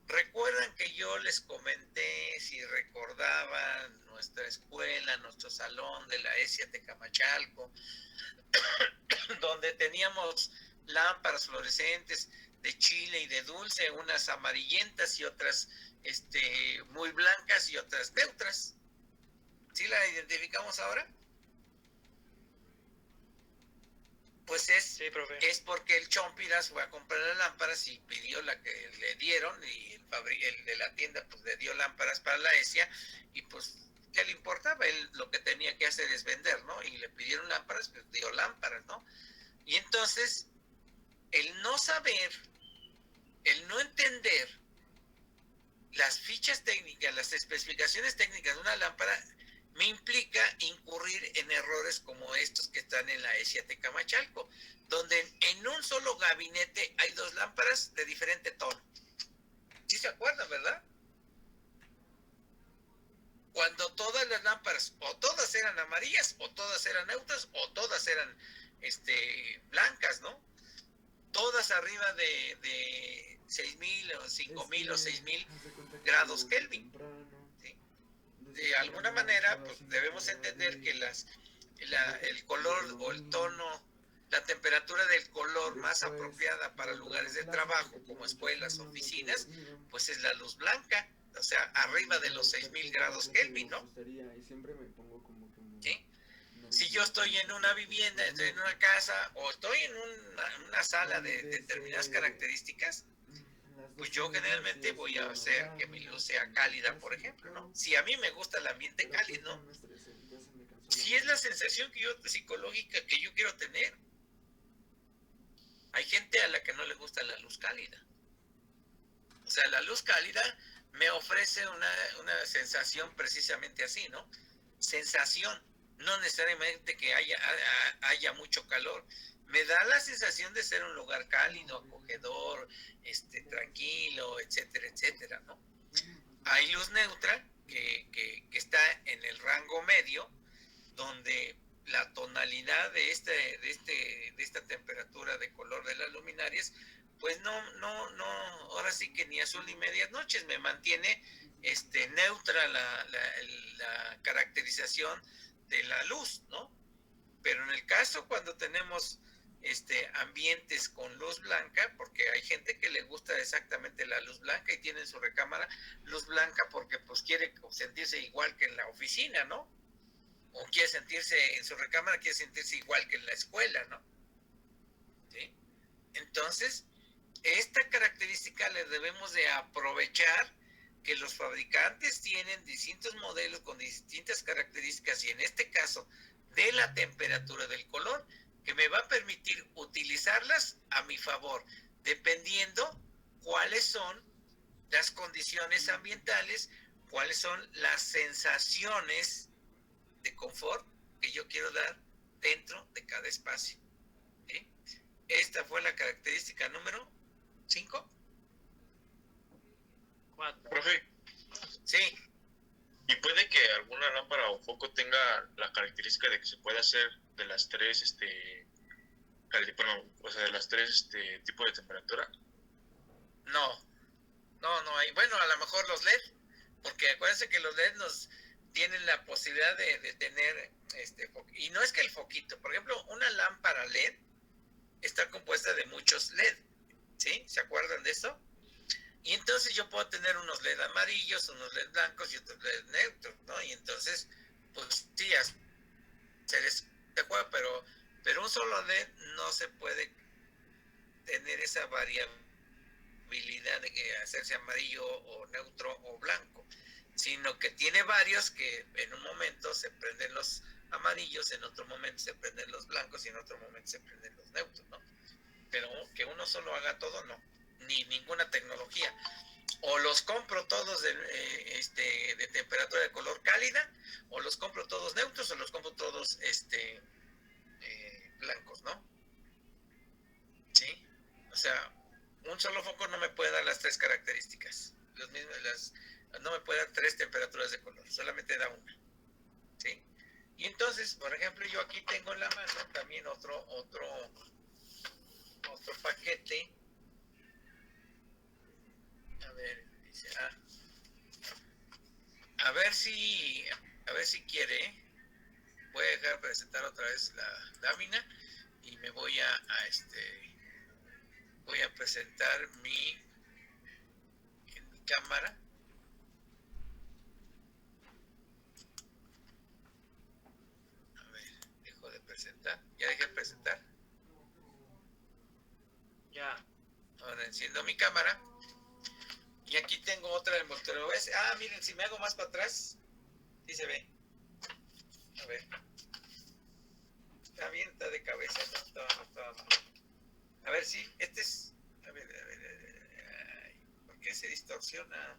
Recuerdan que yo les comenté, si recordaban, nuestra escuela, nuestro salón de la ESIA Tecamachalco, donde teníamos lámparas fluorescentes de chile y de dulce, unas amarillentas y otras muy blancas y otras neutras. ¿Sí la identificamos ahora? Pues sí, es porque el Chompiras fue a comprar las lámparas y pidió la que le dieron, y el de la tienda pues le dio lámparas para la ESIA, y pues ¿qué le importaba? Él lo que tenía que hacer es vender, ¿no? Y le pidieron lámparas, pues dio lámparas, ¿no? Y entonces, el no saber, el no entender las fichas técnicas, las especificaciones técnicas de una lámpara me implica incurrir en errores como estos que están en la ESIA Tecamachalco, donde en un solo gabinete hay 2 lámparas de diferente tono. ¿Sí se acuerdan, verdad? Cuando todas las lámparas, o todas eran amarillas, o todas eran neutras, o todas eran blancas, ¿no? Todas arriba de 6.000 o 5.000 o 6.000 grados Kelvin. ¿Sí? De alguna manera, pues debemos entender que el color o el tono, la temperatura del color más apropiada para lugares de trabajo, como escuelas, oficinas, pues es la luz blanca, o sea, arriba de los 6.000 grados Kelvin, ¿no? ¿Sí? Si yo estoy en una vivienda, estoy en una casa, o estoy en una sala de determinadas características, pues yo generalmente voy a hacer que mi luz sea cálida, por ejemplo, ¿no? Si a mí me gusta el ambiente cálido, si es la sensación psicológica que yo quiero tener. Hay gente a la que no le gusta la luz cálida. O sea, la luz cálida me ofrece una sensación precisamente así, ¿no? Sensación, no necesariamente que haya mucho calor. Me da la sensación de ser un lugar cálido, acogedor, tranquilo, etcétera, etcétera, ¿no? Hay luz neutra que está en el rango medio, donde la tonalidad de esta temperatura de color de las luminarias, pues no, ahora sí que ni azul ni medias noches, me mantiene neutra la caracterización de la luz, ¿no? Pero en el caso cuando tenemos ambientes con luz blanca, porque hay gente que le gusta exactamente la luz blanca y tiene en su recámara luz blanca porque pues quiere sentirse igual que en la oficina, ¿no? O quiere sentirse en su recámara, quiere sentirse igual que en la escuela, ¿no? ¿Sí? Entonces, esta característica la debemos de aprovechar, que los fabricantes tienen distintos modelos con distintas características, y en este caso de la temperatura del color, que me va a permitir utilizarlas a mi favor, dependiendo cuáles son las condiciones ambientales, cuáles son las sensaciones de confort que yo quiero dar dentro de cada espacio. ¿Sí? Esta fue la característica número 5. 4. Profe, Sí. y puede que alguna lámpara o foco tenga la característica de que se puede hacer de las 3, de las 3 tipos de temperatura. No hay. Bueno, a lo mejor los LED, porque acuérdense que los LED nos tienen la posibilidad de tener y no es que el foquito, por ejemplo, una lámpara LED está compuesta de muchos LED, ¿sí? ¿Se acuerdan de eso? Y entonces yo puedo tener unos LED amarillos, unos LED blancos y otros LED neutros, ¿no? Y entonces, pues sí, hacer ese juego, pero un solo LED no se puede tener esa variabilidad de hacerse amarillo o neutro o blanco, sino que tiene varios que en un momento se prenden los amarillos, en otro momento se prenden los blancos y en otro momento se prenden los neutros, ¿no? Pero que uno solo haga todo, no, ni ninguna tecnología. O los compro todos de temperatura de color cálida, o los compro todos neutros, o los compro todos blancos, ¿no? ¿Sí? O sea, un solo foco no me puede dar las 3 características. No me puede dar 3 temperaturas de color, solamente da una. ¿Sí? Y entonces, por ejemplo, yo aquí tengo en la mano también otro paquete. A ver, dice, a ver si quiere. Voy a dejar presentar otra vez la lámina y me voy a presentar en mi cámara. A ver, dejo de presentar. ¿Ya dejé de presentar? Ya. Ahora enciendo mi cámara. Y aquí tengo otra envoltorio. ¿Ves? Miren, si me hago más para atrás, sí se ve. A ver. Está bien, está de cabeza, no estaba mal. A ver si, este es. A ver. ¿Por qué se distorsiona?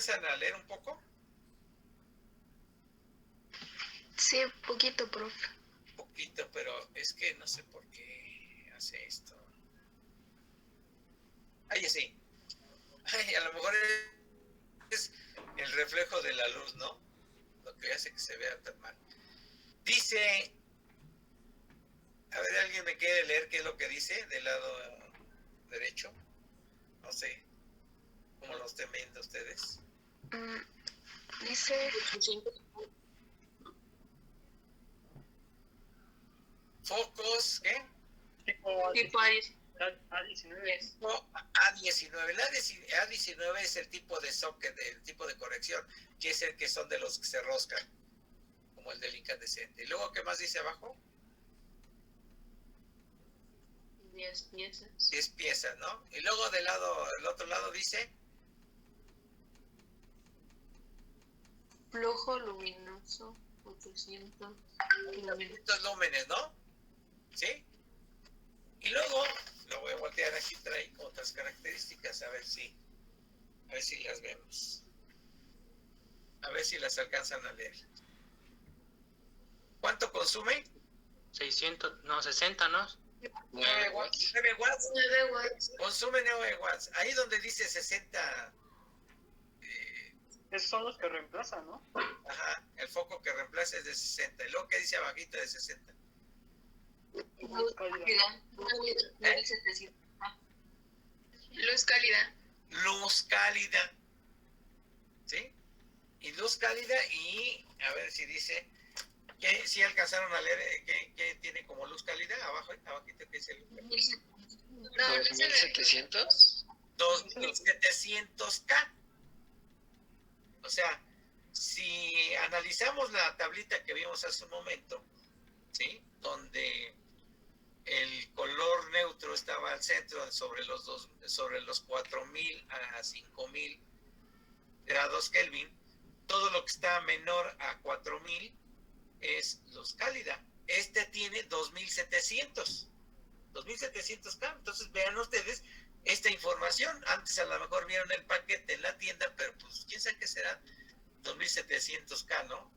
alcanzan a leer un poco? Sí, poquito, profe. Poquito, pero es que no sé por qué hace esto. Ahí sí. Ay, a lo mejor es el reflejo de la luz, ¿no? Lo que hace que se vea tan mal. Dice, a ver, ¿alguien me quiere leer qué es lo que dice del lado derecho? No sé, ¿cómo lo estén viendo ustedes? Dice Focos, ¿qué? Tipo tipo ahí. A19. Tipo A19. La A19 es el tipo de socket, el tipo de corrección, que es el que son de los que se roscan, como el del incandescente. Y luego, ¿qué más dice abajo? 10 piezas. 10 piezas, ¿no? Y luego del otro lado dice Flujo luminoso, 800 kilómetros. estos lúmenes, ¿no? ¿Sí? Y luego, lo voy a voltear aquí, trae otras características, a ver si las vemos. A ver si las alcanzan a leer. ¿Cuánto consume? 600, no, 60, ¿no? 9 watts. 9 watts. 9 watts. Consume 9 watts. Ahí donde dice 60, Esos son los que reemplazan, ¿no? ajá, el foco que reemplaza es de 60. Y luego que dice abajito de 60. Luz cálida. 1700. Luz cálida. Luz cálida. ¿Sí? Y luz cálida y a ver si dice que si alcanzaron a leer que tiene como luz cálida abajito que dice luz cálida. No, 2700. 2700K. O sea, si analizamos la tablita que vimos hace un momento, ¿sí? Donde el color neutro estaba al centro sobre los 4000 a 5000 grados Kelvin, todo lo que está menor a 4000 es luz cálida. Este tiene 2700K. Entonces vean ustedes esta información. Antes a lo mejor vieron el paquete en la tienda, pero pues quién sabe qué será 2700K, ¿no?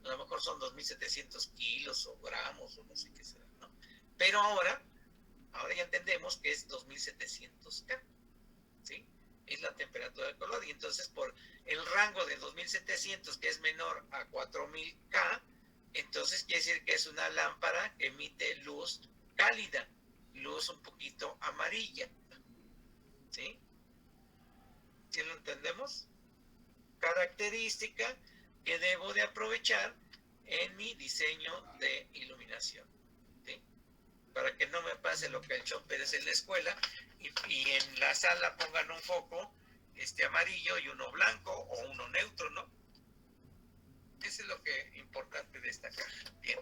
A lo mejor son 2700 kilos o gramos o no sé qué será, ¿no? Pero ahora ya entendemos que es 2700K, ¿sí? Es la temperatura del color, y entonces por el rango de 2700, que es menor a 4000K, entonces quiere decir que es una lámpara que emite luz cálida, luz un poquito amarilla, ¿sí? ¿Sí lo entendemos? Característica que debo de aprovechar en mi diseño de iluminación, ¿sí? Para que no me pase lo que el Chomper es en la escuela y en la sala pongan un foco amarillo y uno blanco o uno neutro, ¿no? Eso es lo que es importante destacar. Bien.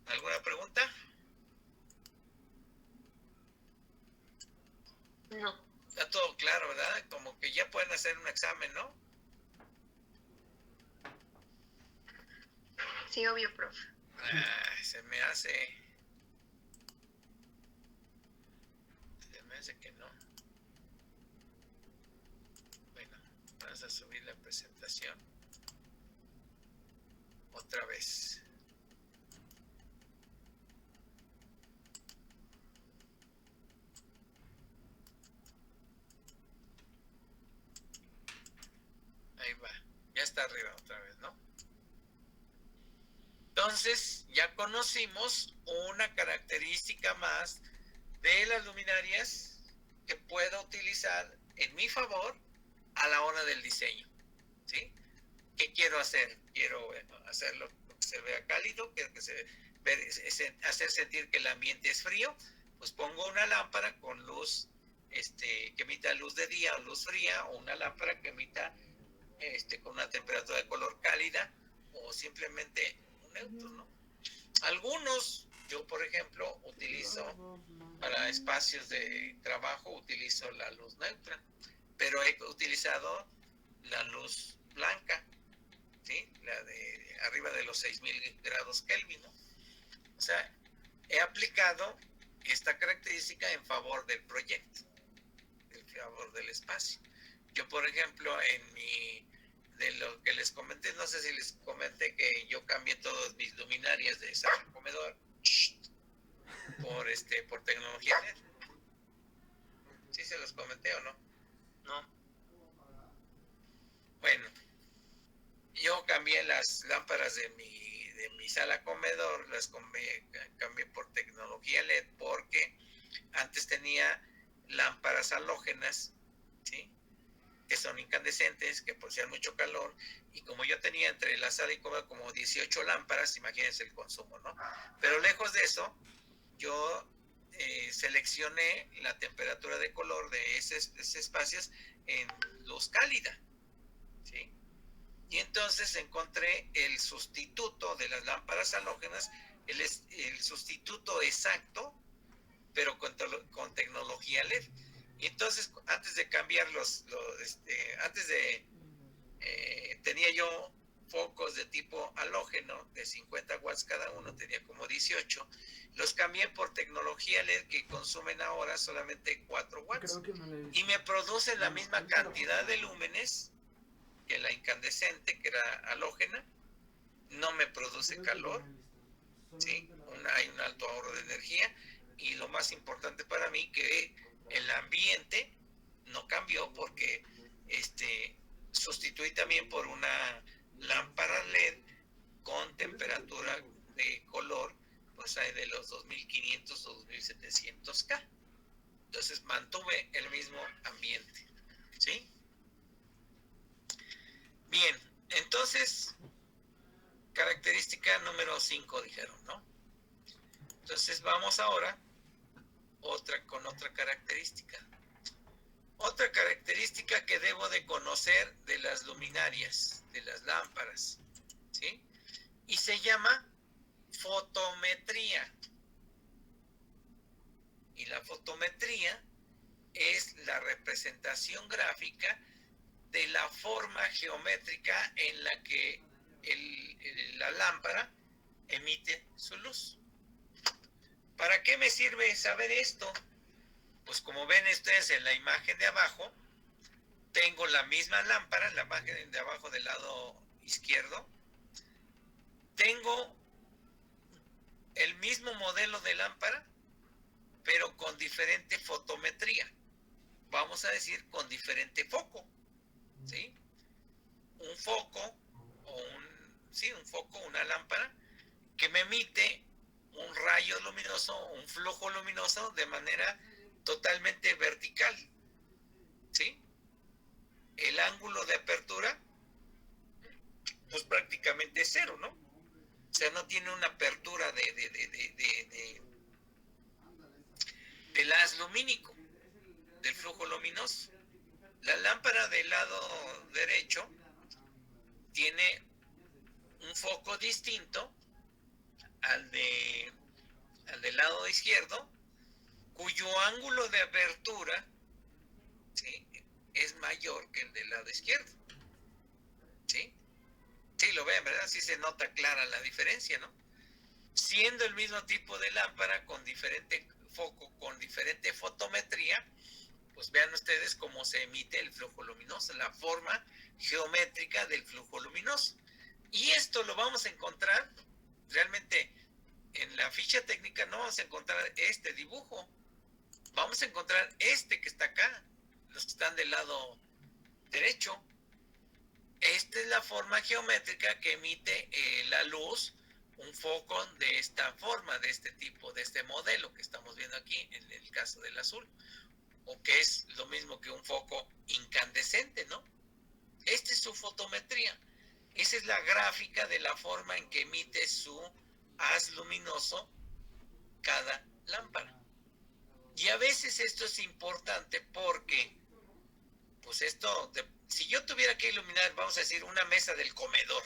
¿Alguna pregunta? No. Está todo claro, ¿verdad? Como que ya pueden hacer un examen, ¿no? Sí, obvio, profe. Se me hace que no. Bueno, vamos a subir la presentación otra vez. Ahí va, ya está arriba otra vez, ¿no? Entonces, ya conocimos una característica más de las luminarias que puedo utilizar en mi favor a la hora del diseño, ¿sí? ¿Qué quiero hacer? Quiero hacerlo que se vea cálido, quiero que hacer sentir que el ambiente es frío, pues pongo una lámpara con luz, que emita luz de día o luz fría, o una lámpara que emita con una temperatura de color cálida, o simplemente un neutro, ¿no? Algunos, yo por ejemplo, utilizo para espacios de trabajo, utilizo la luz neutra, pero he utilizado la luz blanca, ¿sí? La de arriba de los 6000 grados Kelvin, ¿no? O sea, he aplicado esta característica en favor del proyecto, en favor del espacio. Yo, por ejemplo, de lo que les comenté, no sé si les comenté que yo cambié todas mis luminarias de sala comedor por tecnología LED. ¿Sí se los comenté o no? No. Bueno, yo cambié las lámparas de mi sala comedor, cambié por tecnología LED porque antes tenía lámparas halógenas, ¿sí? Que son incandescentes, que producían mucho calor, y como yo tenía entre la sala y comedor como 18 lámparas, imagínense el consumo, ¿no? Pero lejos de eso, yo seleccioné la temperatura de color de esos espacios en luz cálida, ¿sí? Y entonces encontré el sustituto de las lámparas halógenas, el sustituto exacto, pero con tecnología LED. Y entonces, antes de cambiarlos, tenía yo focos de tipo halógeno de 50 watts cada uno, tenía como 18. Los cambié por tecnología LED que consumen ahora solamente 4 watts. Y me producen la misma cantidad de lúmenes que la incandescente, que era halógena. No me produce calor, ¿sí? Hay un alto ahorro de energía. Y lo más importante para mí, que el ambiente no cambió porque sustituí también por una lámpara LED con temperatura de color, pues hay de los 2500 o 2700K. Entonces mantuve el mismo ambiente, ¿sí? Bien, entonces, característica número 5 dijeron, ¿no? Entonces vamos ahora con otra característica. Otra característica que debo de conocer de las luminarias, de las lámparas, ¿sí? Y se llama fotometría. Y la fotometría es la representación gráfica de la forma geométrica en la que la lámpara emite su luz. ¿Para qué me sirve saber esto? Pues como ven ustedes en la imagen de abajo, tengo la misma lámpara, en la imagen de abajo del lado izquierdo, tengo el mismo modelo de lámpara, pero con diferente fotometría. Vamos a decir con diferente foco, ¿sí? Un foco, una lámpara, que me emite un rayo luminoso, un flujo luminoso de manera totalmente vertical, ¿sí? El ángulo de apertura, pues prácticamente cero, ¿no? O sea, no tiene una apertura del haz lumínico, del flujo luminoso. La lámpara del lado derecho tiene un foco distinto al del lado izquierdo, cuyo ángulo de apertura, ¿sí?, es mayor que el del lado izquierdo, ¿sí? Sí, lo ven, ¿verdad? Sí se nota clara la diferencia, ¿no? Siendo el mismo tipo de lámpara con diferente foco, con diferente fotometría, pues vean ustedes cómo se emite el flujo luminoso, la forma geométrica del flujo luminoso. Y esto lo vamos a encontrar realmente en la ficha técnica. No vamos a encontrar este dibujo, vamos a encontrar este que está acá, los que están del lado derecho. Esta es la forma geométrica que emite la luz, un foco de esta forma, de este tipo, de este modelo que estamos viendo aquí en el caso del azul, o que es lo mismo que un foco incandescente, ¿no? Esta es su fotometría. Esa es la gráfica de la forma en que emite su haz luminoso cada lámpara. Y a veces esto es importante porque, pues si yo tuviera que iluminar, vamos a decir, una mesa del comedor,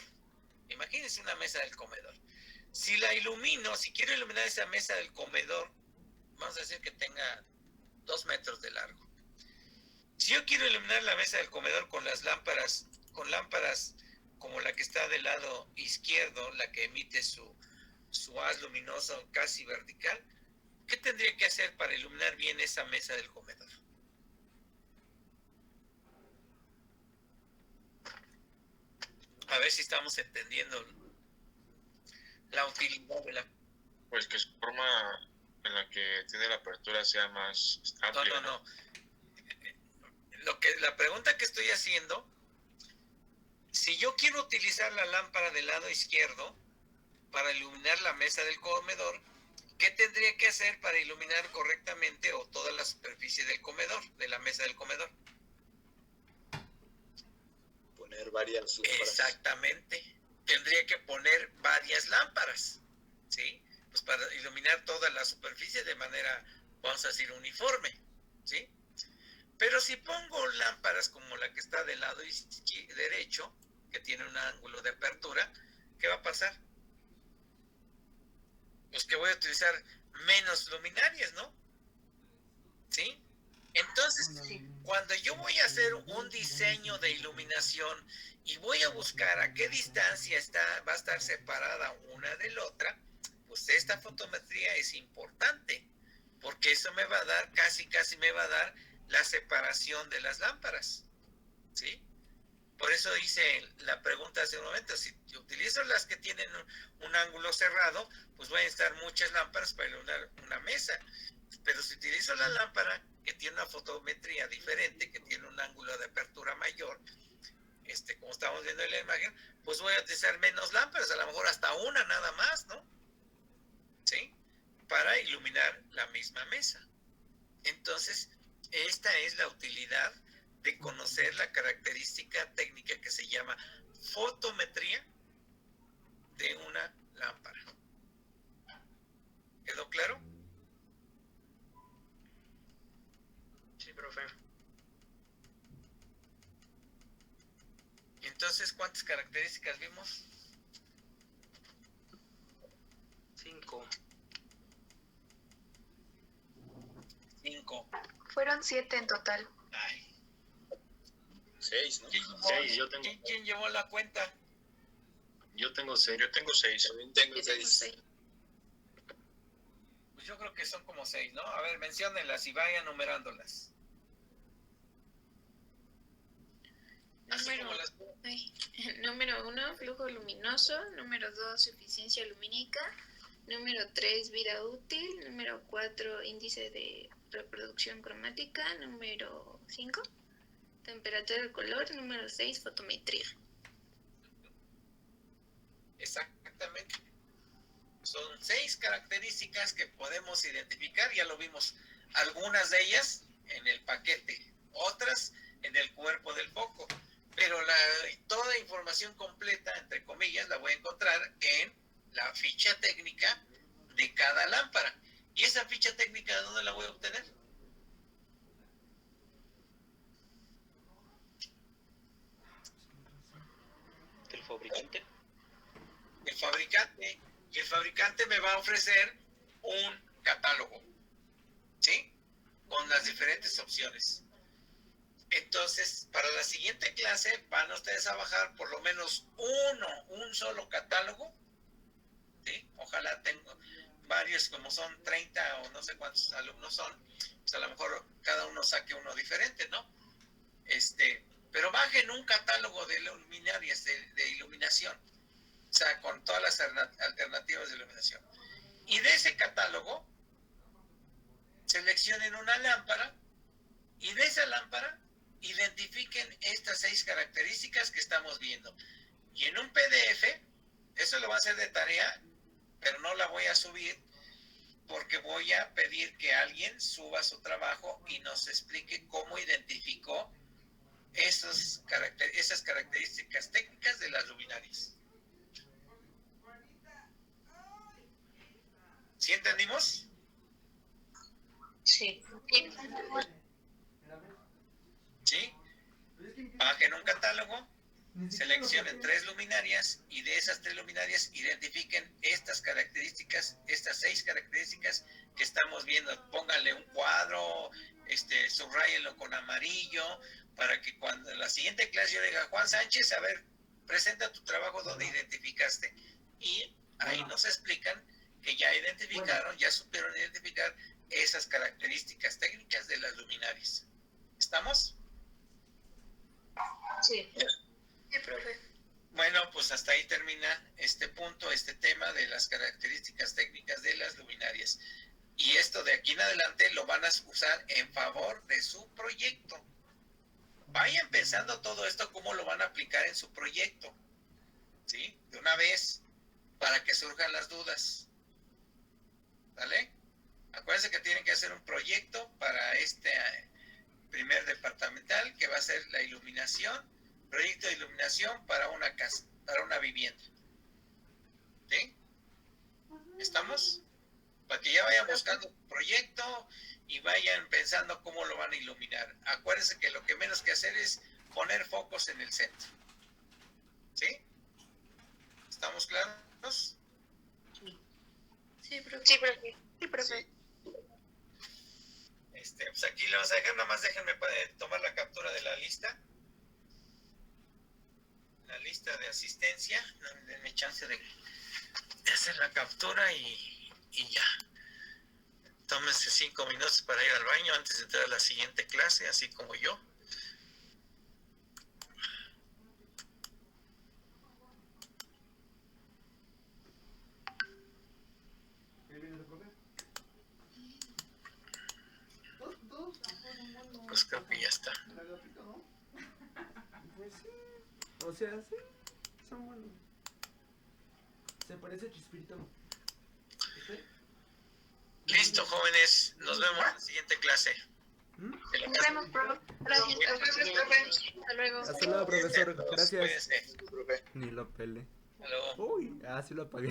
imagínense una mesa del comedor. Si la ilumino, si quiero iluminar esa mesa del comedor, vamos a decir que tenga 2 metros de largo. Si yo quiero iluminar la mesa del comedor con lámparas como la que está del lado izquierdo, la que emite su haz luminoso casi vertical, ¿qué tendría que hacer para iluminar bien esa mesa del comedor? ver si estamos entendiendo la utilidad de la... Pues que su forma en la que tiene la apertura sea más amplia. No. La pregunta que estoy haciendo, si yo quiero utilizar la lámpara del lado izquierdo para iluminar la mesa del comedor, ¿qué tendría que hacer para iluminar correctamente o toda la superficie del comedor, de la mesa del comedor? Poner varias lámparas. Exactamente. Tendría que poner varias lámparas, ¿sí? Pues para iluminar toda la superficie de manera, vamos a decir, uniforme, ¿sí? Pero si pongo lámparas como la que está del lado derecho, que tiene un ángulo de apertura, ¿qué va a pasar? Pues que voy a utilizar menos luminarias, ¿no? ¿Sí? Entonces, cuando yo voy a hacer un diseño de iluminación y voy a buscar a qué distancia va a estar separada una de la otra, pues esta fotometría es importante, porque eso me va a dar, casi me va a dar la separación de las lámparas, ¿sí? Por eso hice la pregunta hace un momento, si utilizo las que tienen un ángulo cerrado, pues van a estar muchas lámparas para iluminar una mesa. Pero si utilizo la lámpara que tiene una fotometría diferente, que tiene un ángulo de apertura mayor, como estamos viendo en la imagen, pues voy a utilizar menos lámparas, a lo mejor hasta una nada más, ¿no? ¿Sí? Para iluminar la misma mesa. Entonces, esta es la utilidad de conocer la característica técnica que se llama fotometría de una lámpara. ¿Quedó claro? Sí, profe. Entonces, ¿cuántas características vimos? 5. 5. Fueron 7 en total. Ay. 6, ¿no? ¿Quién llevó la cuenta? Yo tengo 6. Yo tengo 6. También tengo Yo tengo 6. 6. Pues yo creo que son como 6, ¿no? A ver, menciónenlas y vayan numerándolas. Así como las... Número 1, flujo luminoso. Número 2, eficiencia lumínica. Número 3, vida útil. Número 4, índice de reproducción cromática. Número 5, temperatura del color. Número 6, fotometría. Exactamente. Son 6 características que podemos identificar, ya lo vimos, algunas de ellas en el paquete, otras en el cuerpo del foco, pero toda información completa, entre comillas, la voy a encontrar en la ficha técnica de cada lámpara. ¿Y esa ficha técnica de dónde la voy a obtener? ¿Del fabricante? El fabricante. Y el fabricante me va a ofrecer un catálogo, ¿sí? Con las diferentes opciones. Entonces, para la siguiente clase van ustedes a bajar por lo menos un solo catálogo, ¿sí? Ojalá tengo varios, como son 30 o no sé cuántos alumnos son, pues a lo mejor cada uno saque uno diferente, ¿no? Pero bajen un catálogo de luminarias, de iluminación, o sea, con todas las alternativas de iluminación. Y de ese catálogo, seleccionen una lámpara y de esa lámpara identifiquen estas 6 características que estamos viendo. Y en un PDF, eso lo va a hacer de tarea, pero no la voy a subir porque voy a pedir que alguien suba su trabajo y nos explique cómo identificó esas características técnicas de las luminarias. ¿Sí entendimos? Sí. ¿Sí? Bajen un catálogo, seleccionen 3 luminarias y de esas 3 luminarias identifiquen estas características, estas 6 características que estamos viendo. Pónganle un cuadro, subrayenlo con amarillo, para que cuando en la siguiente clase yo diga, Juan Sánchez, a ver, presenta tu trabajo donde identificaste. Y ahí nos explican que ya identificaron, ya supieron identificar esas características técnicas de las luminarias. ¿Estamos? Sí. Sí, profe. Bueno, pues hasta ahí termina este punto, este tema de las características técnicas de las luminarias. Y esto de aquí en adelante lo van a usar en favor de su proyecto. Vayan pensando todo esto, cómo lo van a aplicar en su proyecto. ¿Sí? De una vez, para que surjan las dudas. ¿Vale? Acuérdense que tienen que hacer un proyecto para este primer departamental, que va a ser la iluminación, proyecto de iluminación para una casa, para una vivienda. ¿Sí? ¿Estamos? Para que ya vayan buscando un proyecto y vayan pensando cómo lo van a iluminar. Acuérdense que lo que menos que hacer es poner focos en el centro. ¿Sí? ¿Estamos claros? Sí, profe. Sí, profe. Sí. Pues aquí le vamos a dejar, nada más déjenme tomar la captura de la lista. La lista de asistencia. Denme chance de hacer la captura y ya. Tómense 5 minutos para ir al baño antes de entrar a la siguiente clase, así como yo. Pues creo que ya está. Pues sí. O sea, sí. Son buenos. Se parece a Chispirito. ¿Sí? Listo, jóvenes. Nos vemos en la siguiente clase. De la Nos casa. vemos, profe. Gracias, profe. Hasta luego. Hasta luego, profesor. Gracias. Cuídense. Profe. Ni lo pele. Hasta luego. Uy, sí lo apagué.